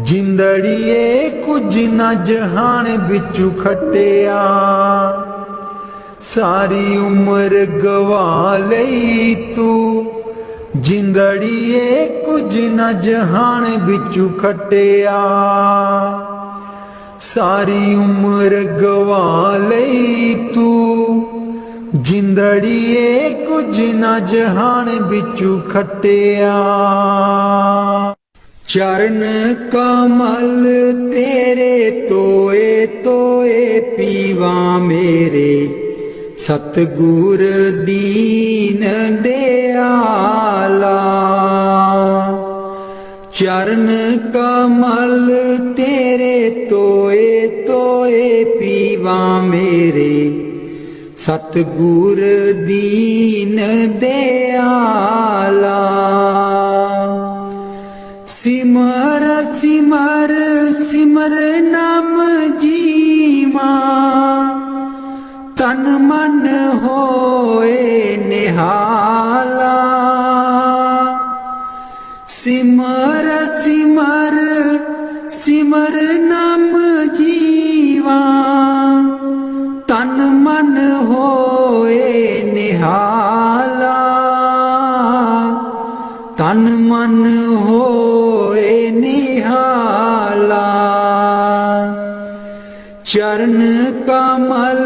[SPEAKER 1] जिंदड़िए कुछ न जहान बिचू खटिया। सारी उम्र गवा लई तू जिंदड़िए कुछ न जहान बिचू खटिया। सारी उम्र गवा लई तू जिंदड़िए कुछ न जहान बिचू खटिया। चरण कमल तेरे तोए तोए पीवा मेरे सतगुर दीन दयाला। चरण कमल तेरे तोए तोए पीवा मेरे सतगुर दीन दयाला। सिमर सिमर सिमर ना होए निहाला। सिमर सिमर सिमर नाम जीवा, तन मन होए निहाला। तन मन होए निहाला। चरण कमल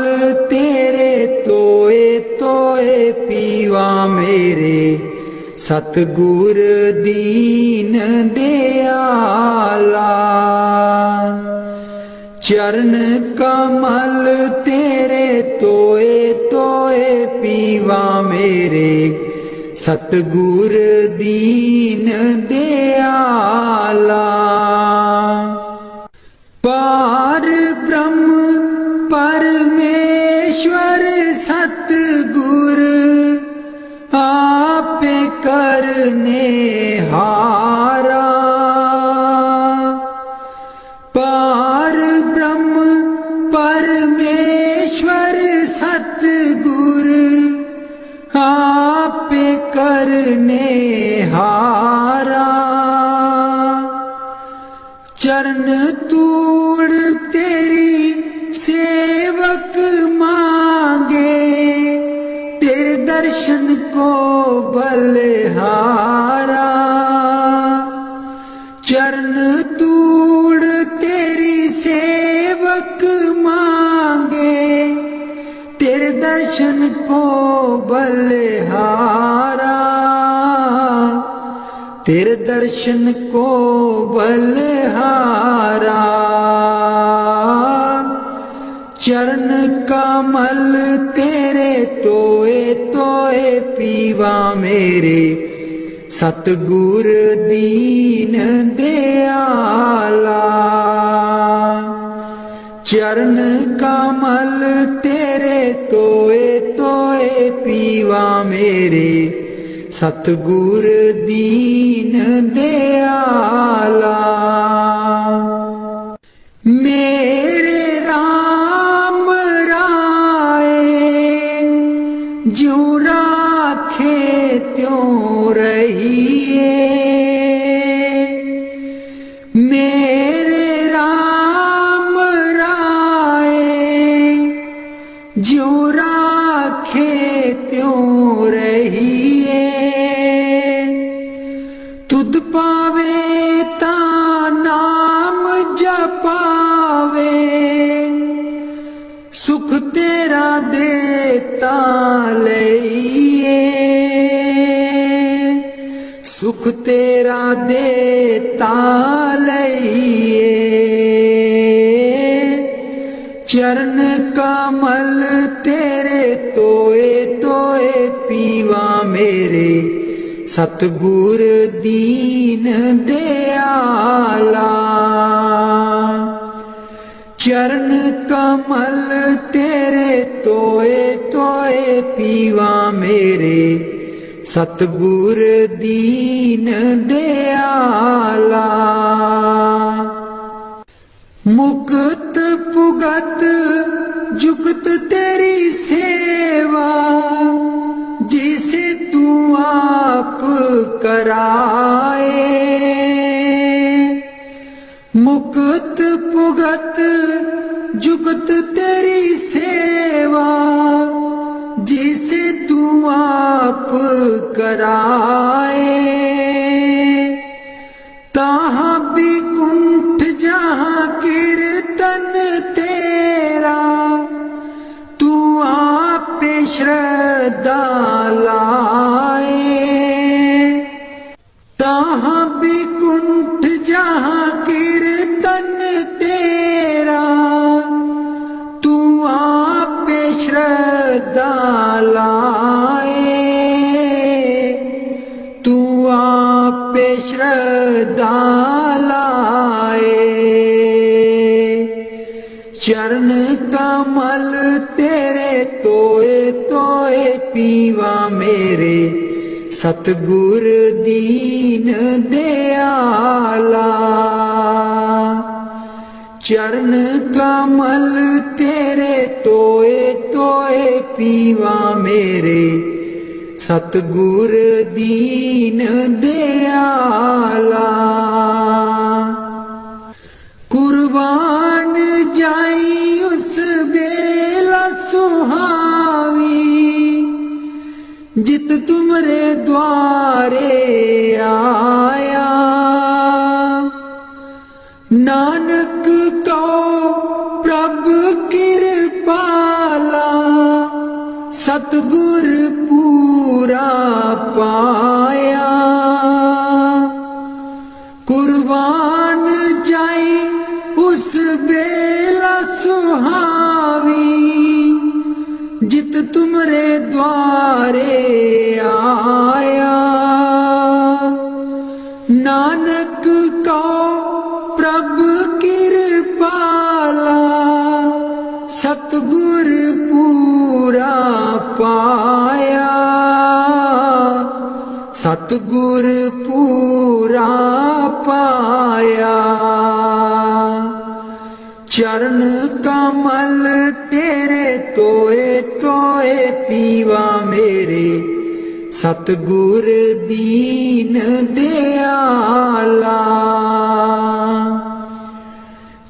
[SPEAKER 1] तेरे तोए तोए पीवा मेरे, सतगुर दीन दयाला। चरण कमल तेरे तोए तोए पीवा मेरे, सतगुर दीन दयाला। पार ब्रह्म परमेश्वर सतगुर, आपे करने हारा। पार ब्रह्म परमेश्वर सतगुर, आपे करने हारा। चरण तूड़ तेरी सेवक मांगे, तेरे दर्शन को बलिहारा। चरण तूड़ तेरी सेवक मांगे, तेरे दर्शन को बलिहारा। तेरे दर्शन को बलिहारा। चरण कमल तेरे तोए तोए पीवा मेरे, सतगुर दीन दयाला। चरण कमल तेरे तोए तोए पीवा मेरे, सतगुर दीन दयाला। मेरे राम राय ज्यों राखे त्यों रहिए। मेरे राम राय ज्यों राखे त्यों रहिए। तुद पावे ता नाम जपावे, सुख तेरा देता लइए। सुख तेरा देता लइए। चरण कमल तेरे तोए तोए पीवा मेरे, सतगुर दीन दयाला। चरण कमल तेरे तोए तोए पीवा मेरे, सतगुर दीन दयाला। मुक्त पुगत जुगत तेरी सेवा, जिसे तू आप कराए। मुक्त पुगत जुगत तेरी सेवा, जिसे तू आप कराए। तहाँ भी कुंठ जहाँ कीर्तन तेरा, तू आप श्रद्धा लाए। तहाँ भी कुंठ जहाँ कीर्तन तेरा, तू आप श्रद्धा लाए। तू आप श्रद्धा लाए। चरण कमल तेरे तोए तोए पीवा मेरे, सतगुर दीन दयाला। चरण कमल तेरे तोए तोए पीवा मेरे सतगुर दीन दयाला। कुर्बान जाई उस बेला सुहावी जित तुमरे द्वारे आया। नानक को प्रभ कृपाला सतगुर पूरा पाया। कुर्बान जाई उस बेला सुहावी जित तुमरे द्वारे आया। नानक को प्रभ कृपाला सतगुर पूरा पाया। सतगुर पूरा पाया। चरण कमल तेरे तोए तोए पीवा मेरे सतगुर दीन दयाला।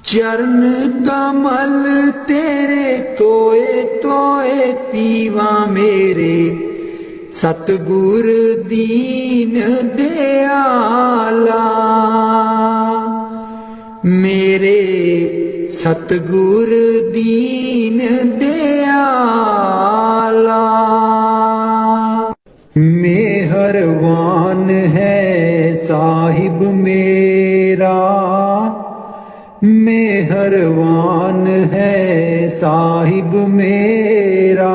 [SPEAKER 1] चरण कमल तेरे तोए तोए पीवा मेरे सतगुर दीन दयाला। मेरे सतगुर दीन दयाला। मेहरबान है साहिब मेरा, मेहरबान है साहिब मेरा।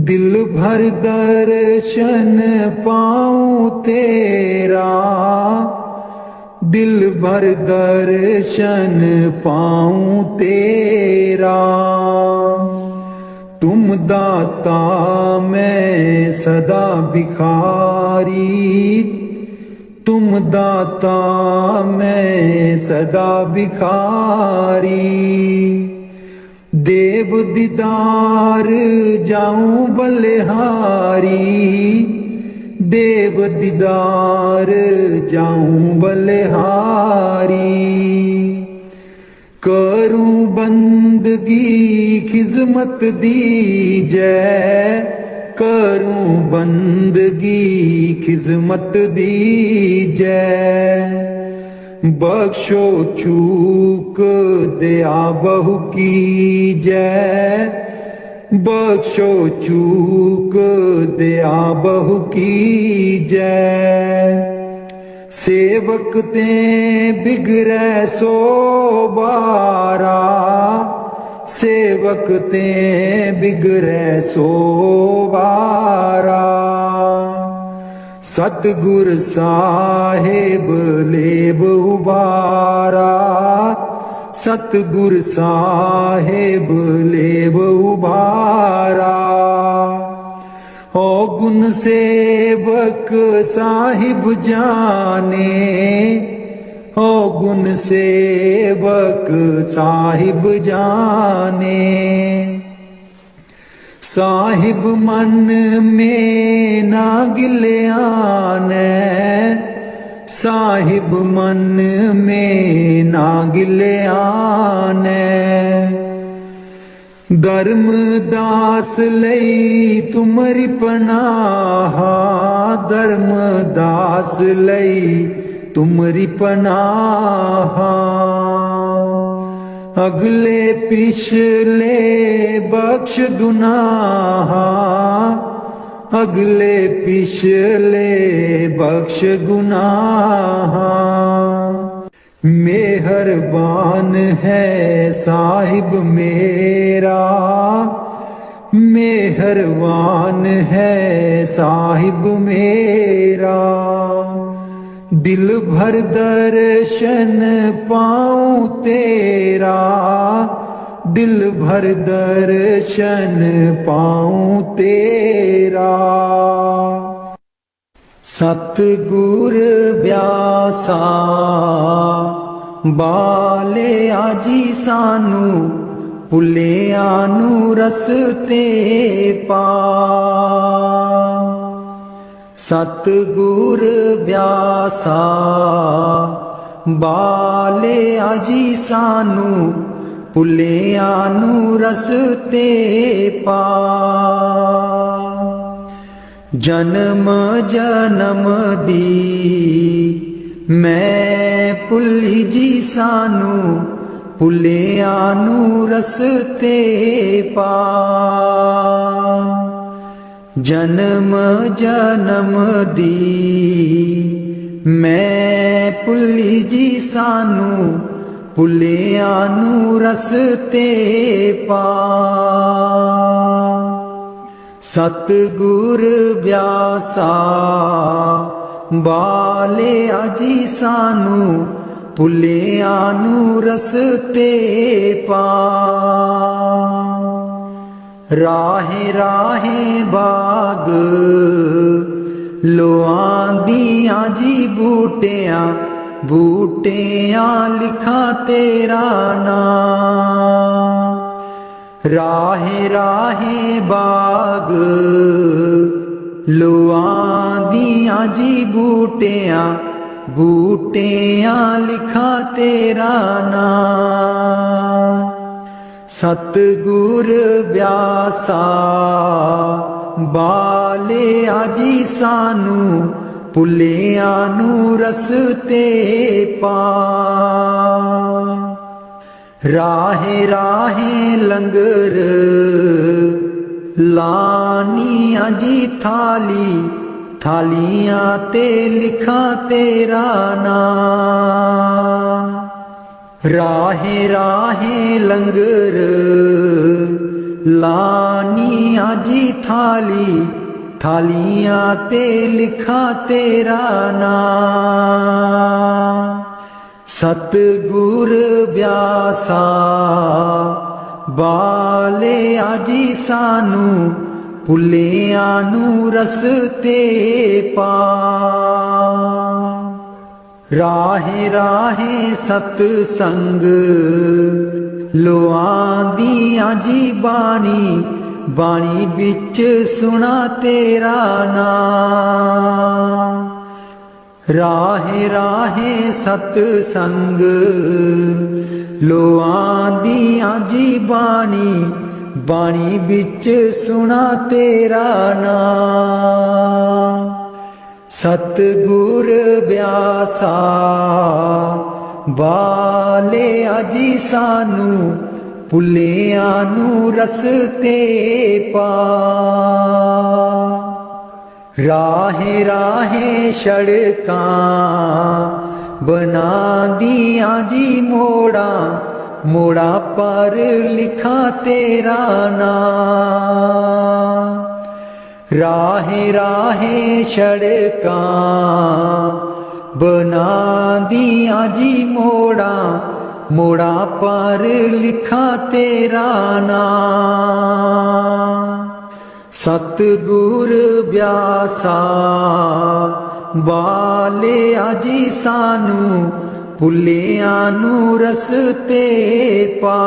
[SPEAKER 1] दिल भर दर्शन पाऊं तेरा, दिल भर दर्शन पाऊं तेरा। तुम दाता मैं सदा भिखारी, तुम दाता मैं सदा भिखारी। देव दीदार जाऊं बलिहारी, देव दीदार जाऊं बलिहारी। करूं बंदगी खिजमत दीजै, करूं बंदगी खिजमत दीजै। बख्शो चूक दया बहु कीजै, बख्शो चूक दया बहु कीजै। सेवक ते बिगड़ै सो बारा, सेवक ते बिगड़ै सो बारा। सतगुर साहेब लेब उबारा, सतगुर साहेब लेब उबारा। ओ गुण सेवक साहिब जाने, ओ गुण सेवक साहिब जाने। साहिब मन में ना गिल्याने, साहिब मन में ना गिल्याने। धर्मदास लई तुमरी पनाहा, धर्मदास लई तुमरी पनाहा। अगले पिछले बख्श गुनाहा, अगले पिछले बख्श गुनाहा। मेहरबान है साहिब मेरा, मेहरबान है साहिब मेरा। दिल भर दर्शन पाऊं तेरा, दिल भर दर्शन पाऊं तेरा। सतगुर ब्यासा बाले आजी सानू ਭੁੱਲਿਆਂ ਨੂੰ ਰਸਤੇ ਪਾ। ਸਤਿਗੁਰ ਬਿਆਸਾ ਬਾਲਿਆ ਜੀ ਸਾਨੂੰ, ਭੁੱਲਿਆਂ ਨੂੰ ਰਸਤੇ ਪਾ। ਜਨਮ ਜਨਮ ਦੀ ਮੈਂ ਭੁੱਲੀ ਜੀ ਸਾਨੂੰ, ਭੁੱਲਿਆਂ ਨੂੰ ਰਸਤੇ ਪਾ। ਜਨਮ ਜਨਮ ਦੀ ਮੈਂ ਭੁੱਲੀ ਜੀ ਸਾਨੂੰ, ਭੁੱਲਿਆਂ ਨੂੰ ਰਸਤੇ ਪਾ। ਸਤਿਗੁਰ ਬਿਆਸਾ ਬਾਲਿਆ ਜੀ ਸਾਨੂੰ, ਭੁੱਲਿਆਂ ਨੂੰ ਰਸਤੇ ਪਾ। ਰਾਹੇ ਰਾਹੇ ਬਾਗ ਲੋਆਂਦੀਆਂ ਜੀ ਬੂਟਿਆਂ, ਬੂਟਿਆਂ ਲਿਖਾਂ ਤੇਰਾ ਨਾਂ। ਰਾਹੇ ਰਾਹੇ ਬਾਗ ਲੋਆਂਦੀਆਂ ਜੀ ਬੂਟਿਆਂ, ਬੂਟਿਆਂ ਲਿਖਾਂ ਤੇਰਾ ਨਾਂ। ਸਤਿਗੁਰ ਬਿਆਸਾ ਬਾਲਿਆ ਜੀ ਸਾਨੂੰ, ਭੁੱਲਿਆਂ ਨੂੰ ਰਸਤੇ ਪਾ। ਰਾਹੇ ਰਾਹੇ ਲੰਗਰ ਲਾਨੀਆਂ ਜੀ ਥਾਲੀ, ਥਾਲੀਆਂ ਤੇ ਲਿਖਾਂ ਤੇਰਾ ਨਾਂ। ਰਾਹੇ ਰਾਹੇ ਲੰਗਰ ਲਾਨੀਆਂ ਜੀ ਥਾਲੀ, ਥਾਲੀਆਂ ਤੇ ਲਿਖਾਂ ਤੇਰਾ ਨਾਂ। ਸਤਿਗੁਰ ਬਿਆਸਾ ਬਾਲਿਆ ਜੀ ਸਾਨੂੰ, ਭੁੱਲਿਆਂ ਨੂੰ ਰਸਤੇ ਪਾ। ਰਾਹੇ ਰਾਹੇ ਸਤ ਸੰਗ ਲੋਆਂਦੀਆਂ ਜੀ ਬਾਣੀ, ਬਾਣੀ ਵਿੱਚ ਸੁਣਾ ਤੇਰਾ ਨਾਂ। ਰਾਹੇ ਰਾਹੇ ਸਤ ਸੰਗ ਲੋਆਂਦੀਆਂ ਜੀ ਬਾਣੀ, ਬਾਣੀ ਵਿੱਚ ਸੁਣਾ ਤੇਰਾ ਨਾਂ। ਸਤਿਗੁਰ ਬਿਆਸਾ ਬਾਲਿਆ ਜੀ ਸਾਨੂੰ, ਭੁੱਲਿਆਂ ਨੂੰ ਰਸਤੇ ਪਾ। ਰਾਹੇ ਰਾਹੇ ਸੜਕਾਂ ਬਣਾਂਦੀਆਂ ਜੀ ਮੋੜਾਂ, ਮੋੜਾਂ ਪਰ ਲਿਖਾਂ ਤੇਰਾ ਨਾਂ। ਰਾਹੇ ਰਾਹੇ ਸੜਕਾਂ ਬਣਾਂਦੀਆਂ ਜੀ ਮੋੜਾਂ, ਮੋੜਾਂ ਪਰ ਲਿਖਾਂ ਤੇਰਾ ਨਾਂ। ਸਤਿਗੁਰ ਬਿਆਸਾ ਬਾਲਿਆ ਜੀ ਸਾਨੂੰ, ਭੁੱਲਿਆਂ ਨੂੰ ਰਸਤੇ ਪਾ।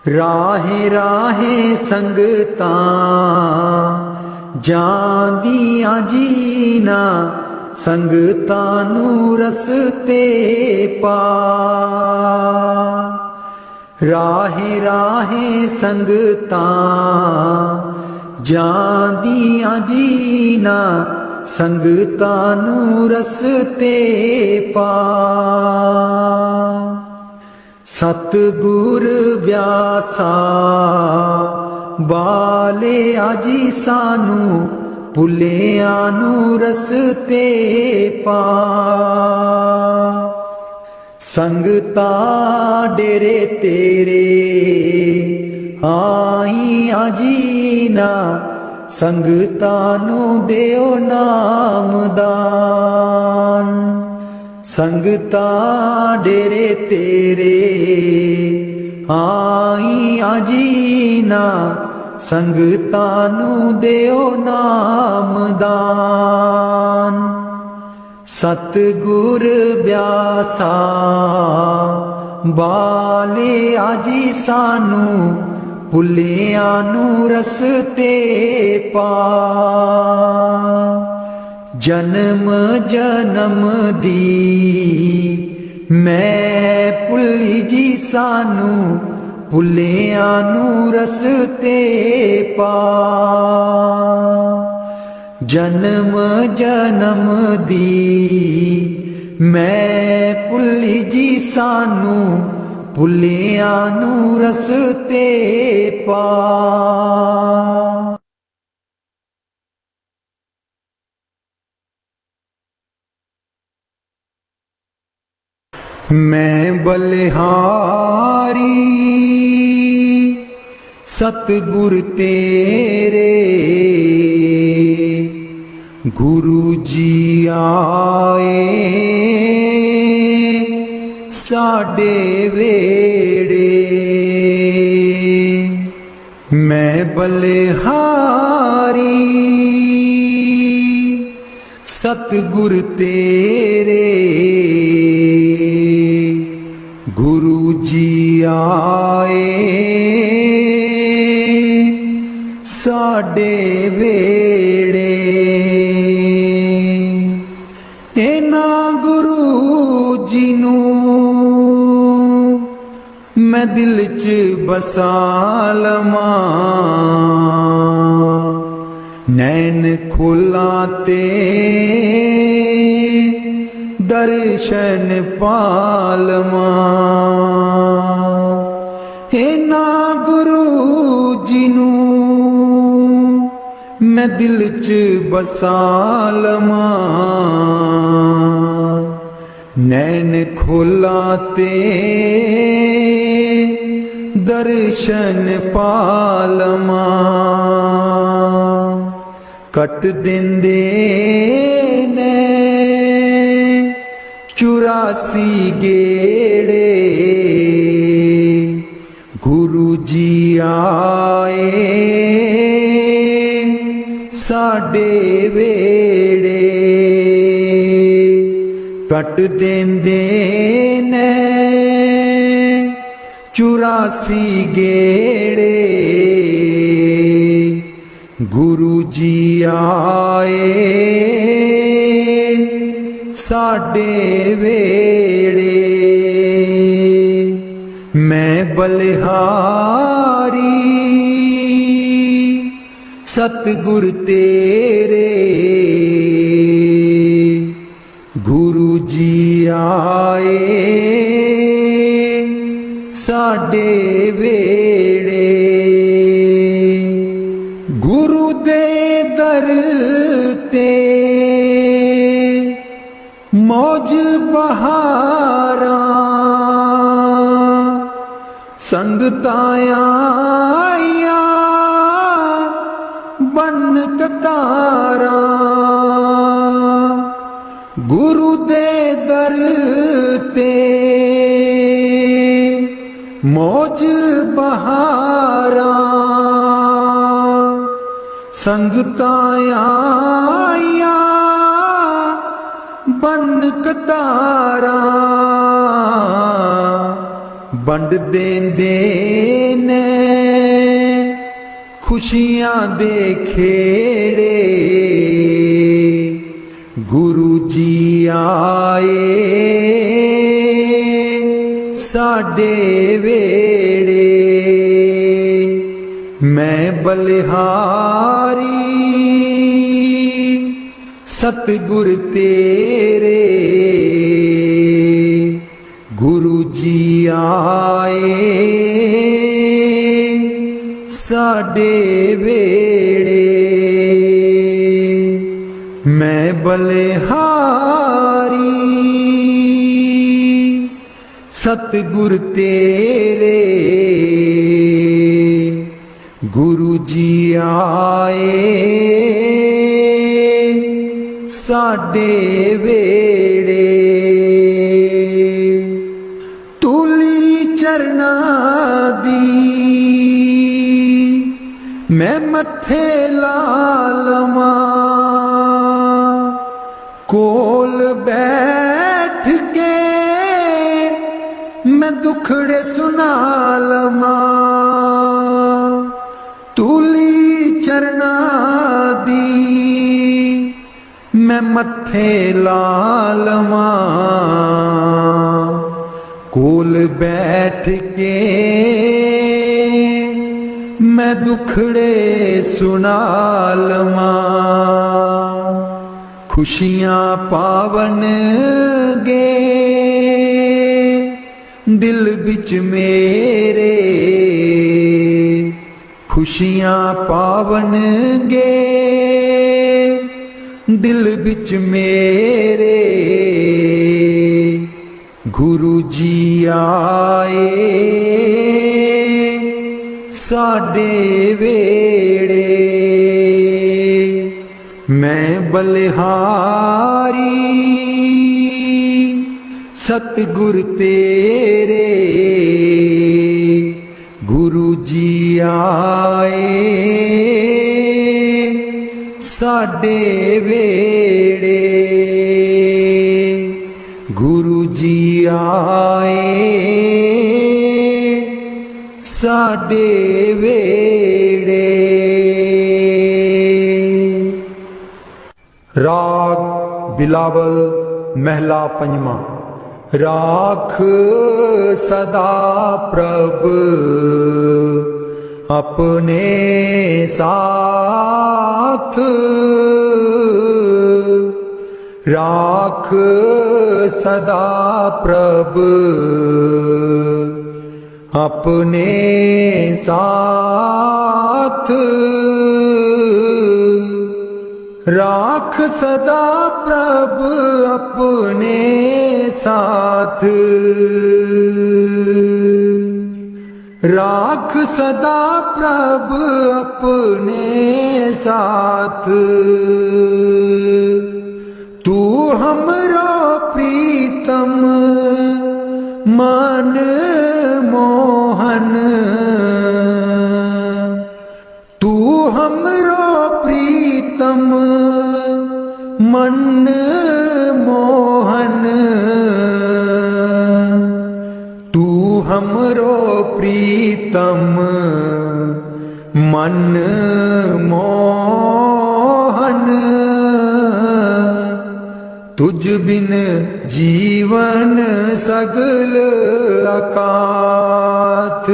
[SPEAKER 1] ਰਾਹੇ ਰਾਹੇ ਸੰਗਤਾਂ ਜਾਂਦੀਆਂ ਜੀ ਨਾ, ਸੰਗਤਾਂ ਨੂੰ ਰਸਤੇ ਪਾ। ਰਾਹੇ ਰਾਹੇ ਸੰਗਤਾਂ ਜਾਂਦੀਆਂ ਜੀ ਨਾ, ਸੰਗਤਾਂ ਨੂੰ ਰਸਤੇ ਪਾ। ਸਤਿਗੁਰ ਬਿਆਸਾ ਬਾਲਿਆ ਜੀ ਸਾਨੂੰ, ਭੁੱਲਿਆਂ ਨੂੰ ਰਸਤੇ ਪਾ। ਸੰਗਤਾਂ ਡੇਰੇ ਤੇਰੇ ਆਈਆਂ ਜੀ ਨਾ, ਸੰਗਤਾਂ ਨੂੰ ਦਿਓ ਨਾਮਦਾਨ। ਸੰਗਤਾਂ ਡੇਰੇ ਤੇਰੇ ਆਈਆਂ ਜੀ ਨਾ, ਸੰਗਤਾਂ ਨੂੰ ਦਿਓ ਨਾਮਦਾਨ। ਸਤਿਗੁਰ ਬਿਆਸਾ वाले आजी सानू भुलियां नू रस्ते पा। जन्म जन्म दी मैं भुली जी सानू भुलियां नू रस्ते पा। जन्म जन्म दी मैं भुली जी सानू भुलियां नू रस्ते पा। मैं बलिहारी सतगुर तेरे गुरु जी आए साडे वेड़े। मैं बलिहारी सतगुर तेरे गुरु जी आए साडे वेड़े। इन्हां गुरु जी नूं मैं दिल च बसा लवां। नैन खोला ते दर्शन पालवां। इन्हां गुरु जी नूं मैं दिल च बसा लवां। नैन खोला ते दर्शन पालवां। कट देंदे ने 84 गेड़े गुरु जी आए साडे वेड़े। कट देंदे ने 84 गेड़े गुरु जी आए साडे वेड़े। मैं बलिहारी सतगुर तेरे गुरु जी आए साडे वेड़े। गुरु दे दर ते मौज बहारा संगतां आईयां बन कतारा। गुरु दे दर ते मौज बहारा संगतां आईयां बन कतारा। बंड देंदे ने खुशियां दे खेड़े गुरु जी आए साडे वेड़े। मैं बलिहारी सतगुर तेरे गुरु जी आए साडे वेड़े। मैं बलिहारी सतगुर तेरे गुरु जी आए साडे वेड़े। तुली चरना दी मैं मथे ला लवां। कोल बैठ के मैं दुखड़े सुना लमा तूली चरना दी मैं मत्थे लालमा कोल बैठ के मैं दुखड़े सुना लमा खुशियां पावन गे दिल बिच मेरे खुशियां पावन गे दिल बिच मेरे गुरु जी आए साडे वेड़े मैं बलिहारी सतगुर तेरे गुरु जी आए साडे वेड़े गुरु जी आए साडे वेड़े। राग बिलावल महला पंजवा। राख सदा प्रभ अपने साथ राख सदा प्रभ अपने साथ राख सदा प्रभ अपने साथ राख सदा प्रभ अपने साथ तू हमरो प्रीतम मन मोहन तू हमरो प्रीतम मन मोहन तू हमरो प्रीतम मन मोहन तुझ बिन जीवन सगल अकाथ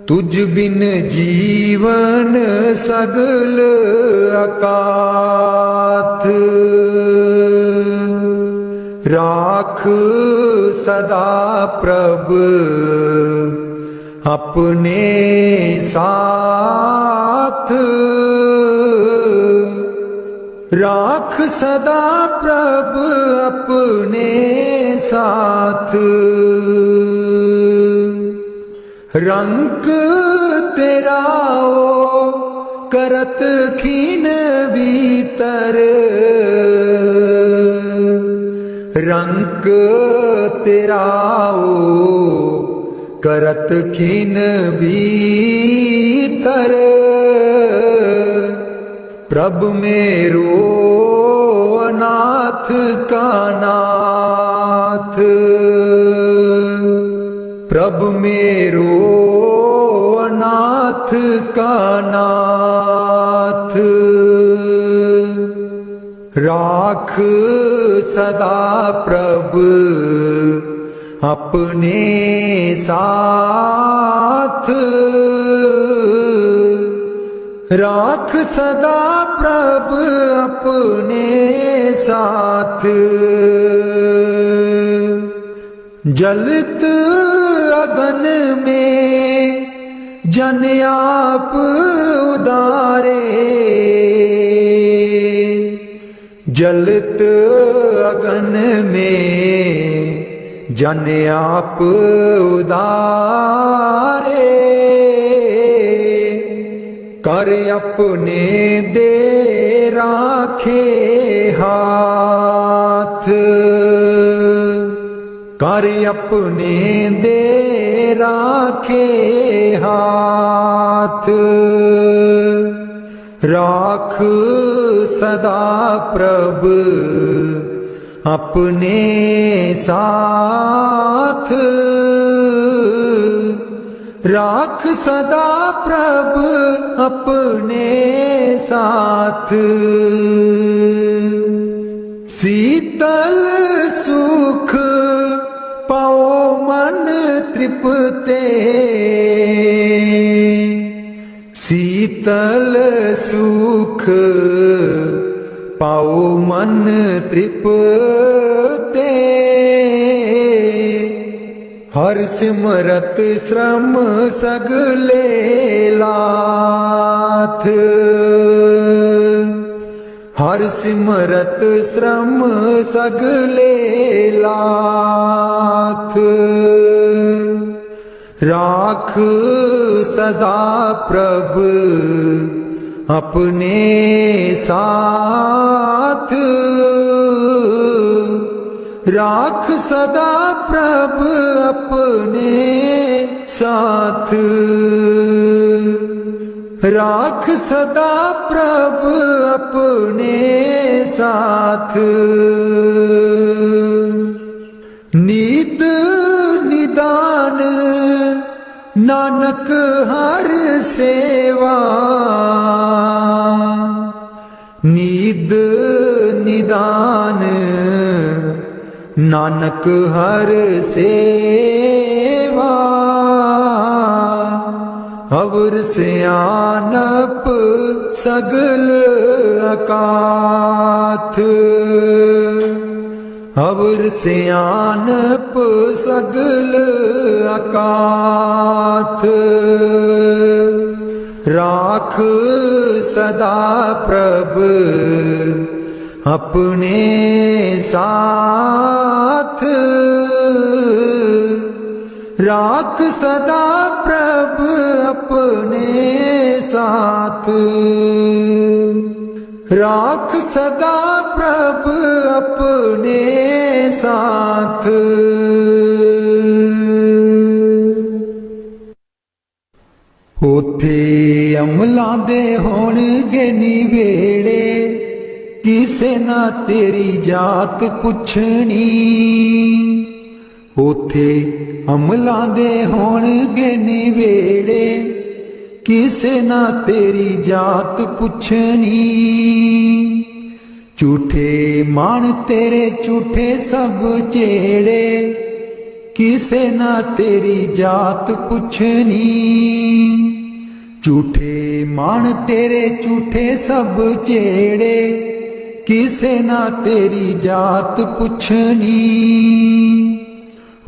[SPEAKER 1] तुझ बिन जीवन सगल अकाथ राख सदा प्रभ अपने साथ राख सदा प्रभ अपने साथ रंग तेरा ओ करत खीन भीतर रंग तेरा ओ करत खीन भीतर प्रभ मेरो नाथ का नाथ प्रभ मेरो नाथ का नाथ राख सदा प्रभ अपने साथ राख सदा प्रभ अपने साथ जलत अगन में जन आप उदारे जलत अगन में जन आप उदारे कर अपने दे राखे हाथ कर अपने दे राखे हाथ राख सदा प्रभ अपने साथ राख सदा प्रभ अपने साथ। शीतल सुख पाओ मन तृप्ते, शीतल सुख पाओ मन तृप्ते। हर सिमरत श्रम सगले लाथ, हर सिमरत श्रम सगले लाथ। राख सदा प्रभ अपने साथ, राख सदा प्रभ अपने साथ। राख सदा प्रभ अपने साथ। नीत निदान नानक हर सेवा, नीद निदान नानक हर सेवा। अवर सियानप सगल अकाथ, अवर सियानप सगल अकाथ। राख सदा प्रभ अपने साथ, राख सदा प्रभ अपने साथ। राख सदा प्रभ अपने साथ। उथे अमलां दे होणगे निवेड़े, किसे ना तेरी जात पुछनी। उथे अमलां दे होणगे निवेड़े, किसे ना तेरी जात पुछनी। झूठे मान तेरे झूठे सब चेड़े, किसे ना तेरी जात पुछनी। झूठे मान तेरे झूठे सब चेड़े, किसे ना तेरी जात पुछनी।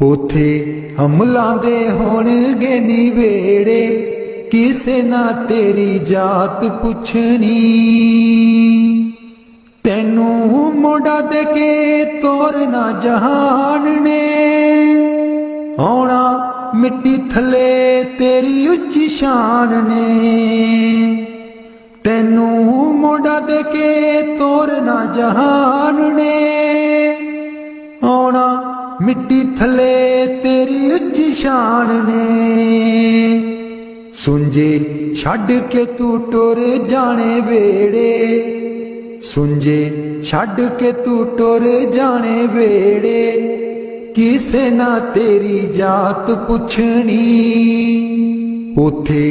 [SPEAKER 1] उथे अमलां दे होणगे निवेड़े, किसे ना तेरी जात पुछनी। तेनू मोड़ा दे के तोरना जहान ने, आउणा मिट्टी थले तेरी उच्ची शान ने। तेनू मोड़ा दे के तोरना जहान ने, आउणा मिट्टी थले तेरी उच्ची शान ने। सुंजे छड़ के तू टुर जाने वेड़े, सुंजे छड़ के तू टुर जाने वेड़े, किसे ना तेरी जात पुछनी। उथे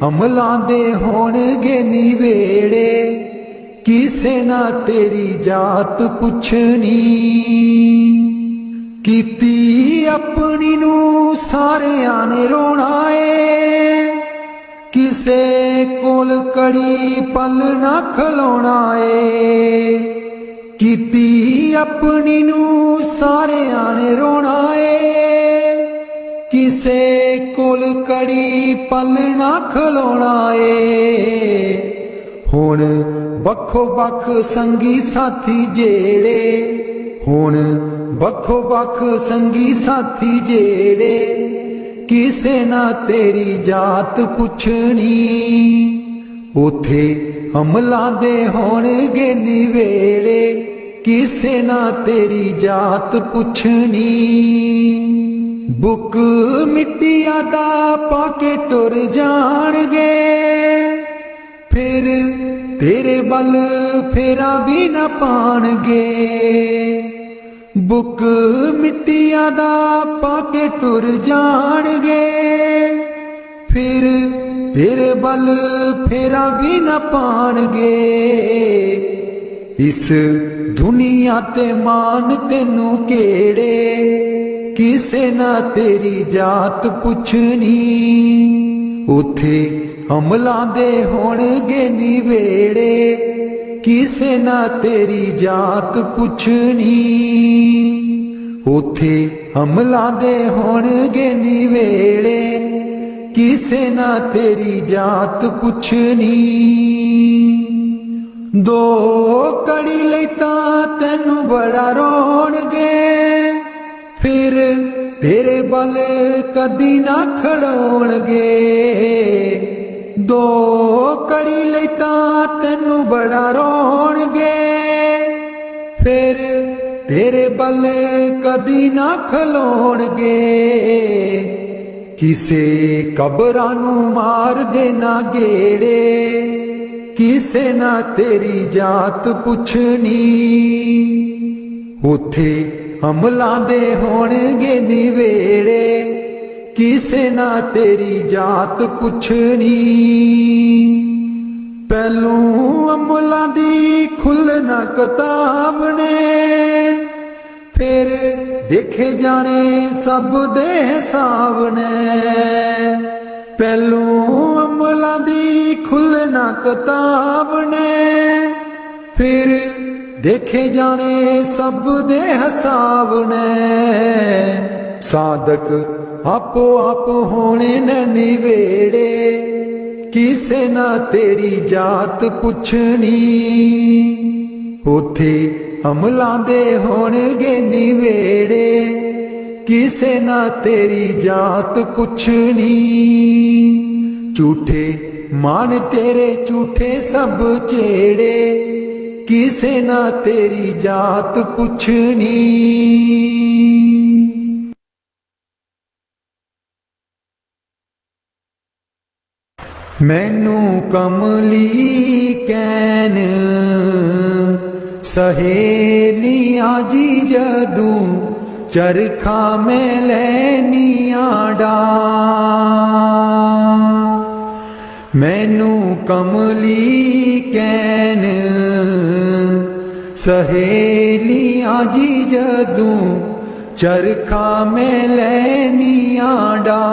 [SPEAKER 1] अमलां दे होणगे निवेड़े, किसे ना तेरी जात पुछनी। कीती अपनी नू सारियां ने रोना ए, किसे कोल कड़ी पल ना खलोना ए। कीती अपनी नू सारियां ने रोना ए, किसे कोल कड़ी पल ना खलोना ए। हुण बखो बख संगी साथी जेड़े, हुण बखो बख संगी साथी जेड़े, किसे ना तेरी जात पुछनी। उथे अमलां दे होणगे निवेड़े, किसे ना तेरी जात पुछनी। बुक मिट्टिया दा पाके टुर जाणगे, फिर तेरे बल फेरा भी न पाणगे। बुक मिट्टिया दा पाके टुर जाणगे, फिर तेरे बल फेरा भी न पाणगे। इस दुनिया ते मान तेनू केड़े, किसे ना तेरी जात पुछनी। उथे अमलां दे होणगे निवेड़े, किसे ना तेरी जात पुछनी। उथे अमलां दे होणगे निवेड़े, किसे ना तेरी जात पुछनी। दो कड़ी लई तां तैनू बड़ा रोणगे, फिर तेरे बल कदी ना खड़ोणगे। दो कड़ी लई तां तैनू बड़ा रोणगे, फिर तेरे बल कदी ना खलोणगे। किसे कबरां नू मार देना गेड़े, किसे ना तेरी जात पुछनी। उथे अमलां दे होणगे निवेड़े, किसे ना तेरी जात पुछनी। पहलू अमलां दी खुलना किताब ने, फिर देखे जाने सब दे हिसाब ने। पहलू अमलां दी खुलना किताब ने, फिर देखे जाने सब दे हिसाब ने। साधक आपो आप होने न निवेड़े, किसे ना तेरी जात पुछनी। उथे अमलां दे होणगे निवेड़े, किसे ना तेरी जात पुछनी। झूठे मान तेरे झूठे सब चेड़े, किसे ना तेरी जात पुछनी। मैनू कमली कैन सहेलियां जी जदू, चरखा में लैनियां डा। मैनू कमली कैन सहेलियां जी जदू, चरखा में लैनियां डा।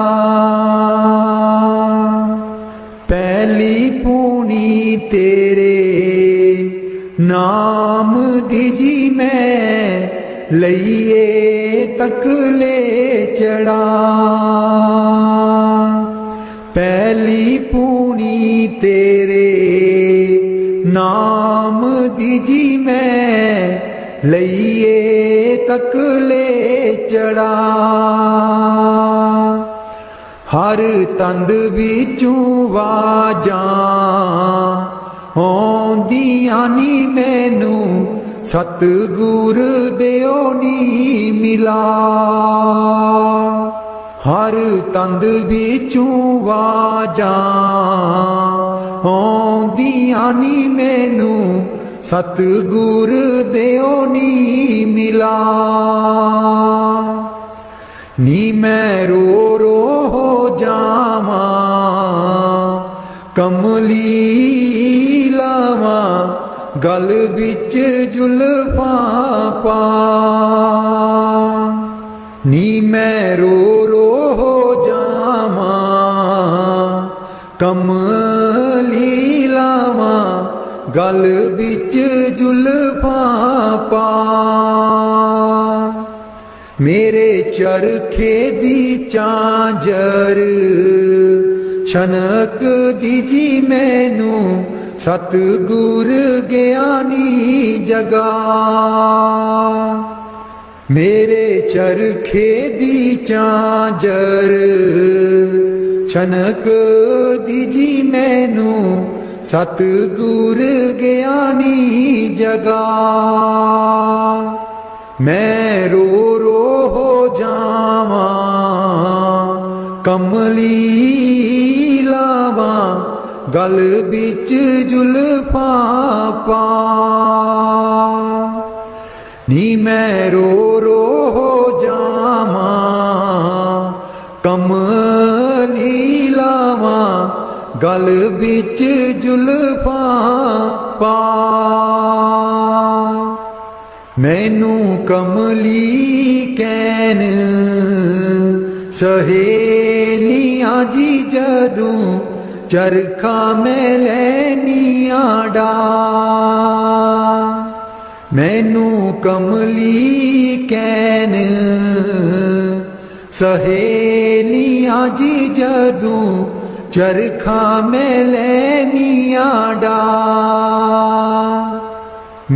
[SPEAKER 1] पहली पूनी तेरे नाम दी जी मैं, लइए तक ले चढ़ा। पहली पूनी तेरे नाम दी जी मैं, लइए तक ले चढ़ा। हर तंद बिचूं वाजां आउंदियां नी मैनू, सतगुर देओ नी मिला। हर तंद बिचूं वाजां आउंदियां नी मैनू, सतगुर देओ नी मिला। नी मैं रो रो हो जावां, कमली लावां गल बिच जुल्फां पा। नी मैं रो रो हो जावां, कमली लावां गल बिच जुल्फां पा। मेरे चरखे दी चांजर छनक दीजी मैनू, सतगुर ज्ञानी जगा। मेरे चरखे दी चांजर छनक दीजी मैनू, सतगुर ज्ञानी जगा। मैं रो रो हो जावां, कमली लावां गल बिच जुल्फां पा। नी मैं रो रो गल बिच जुल्फां पा मैनू कमली कैन सहेलियां जी जदों चरखा मैं लैनियां डा मैनू कमली कैन सहेलियां जी जदों चरखा मैं लैनियां डा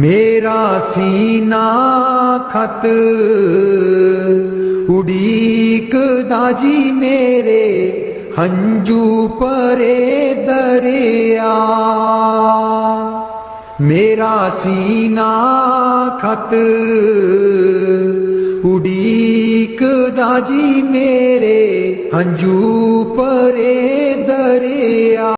[SPEAKER 1] मेरा सीना खत उड़ीक दाजी मेरे हंजू परे दरिया मेरा सीना खत उड़ीक दाजी मेरे हंजू परे दरिया।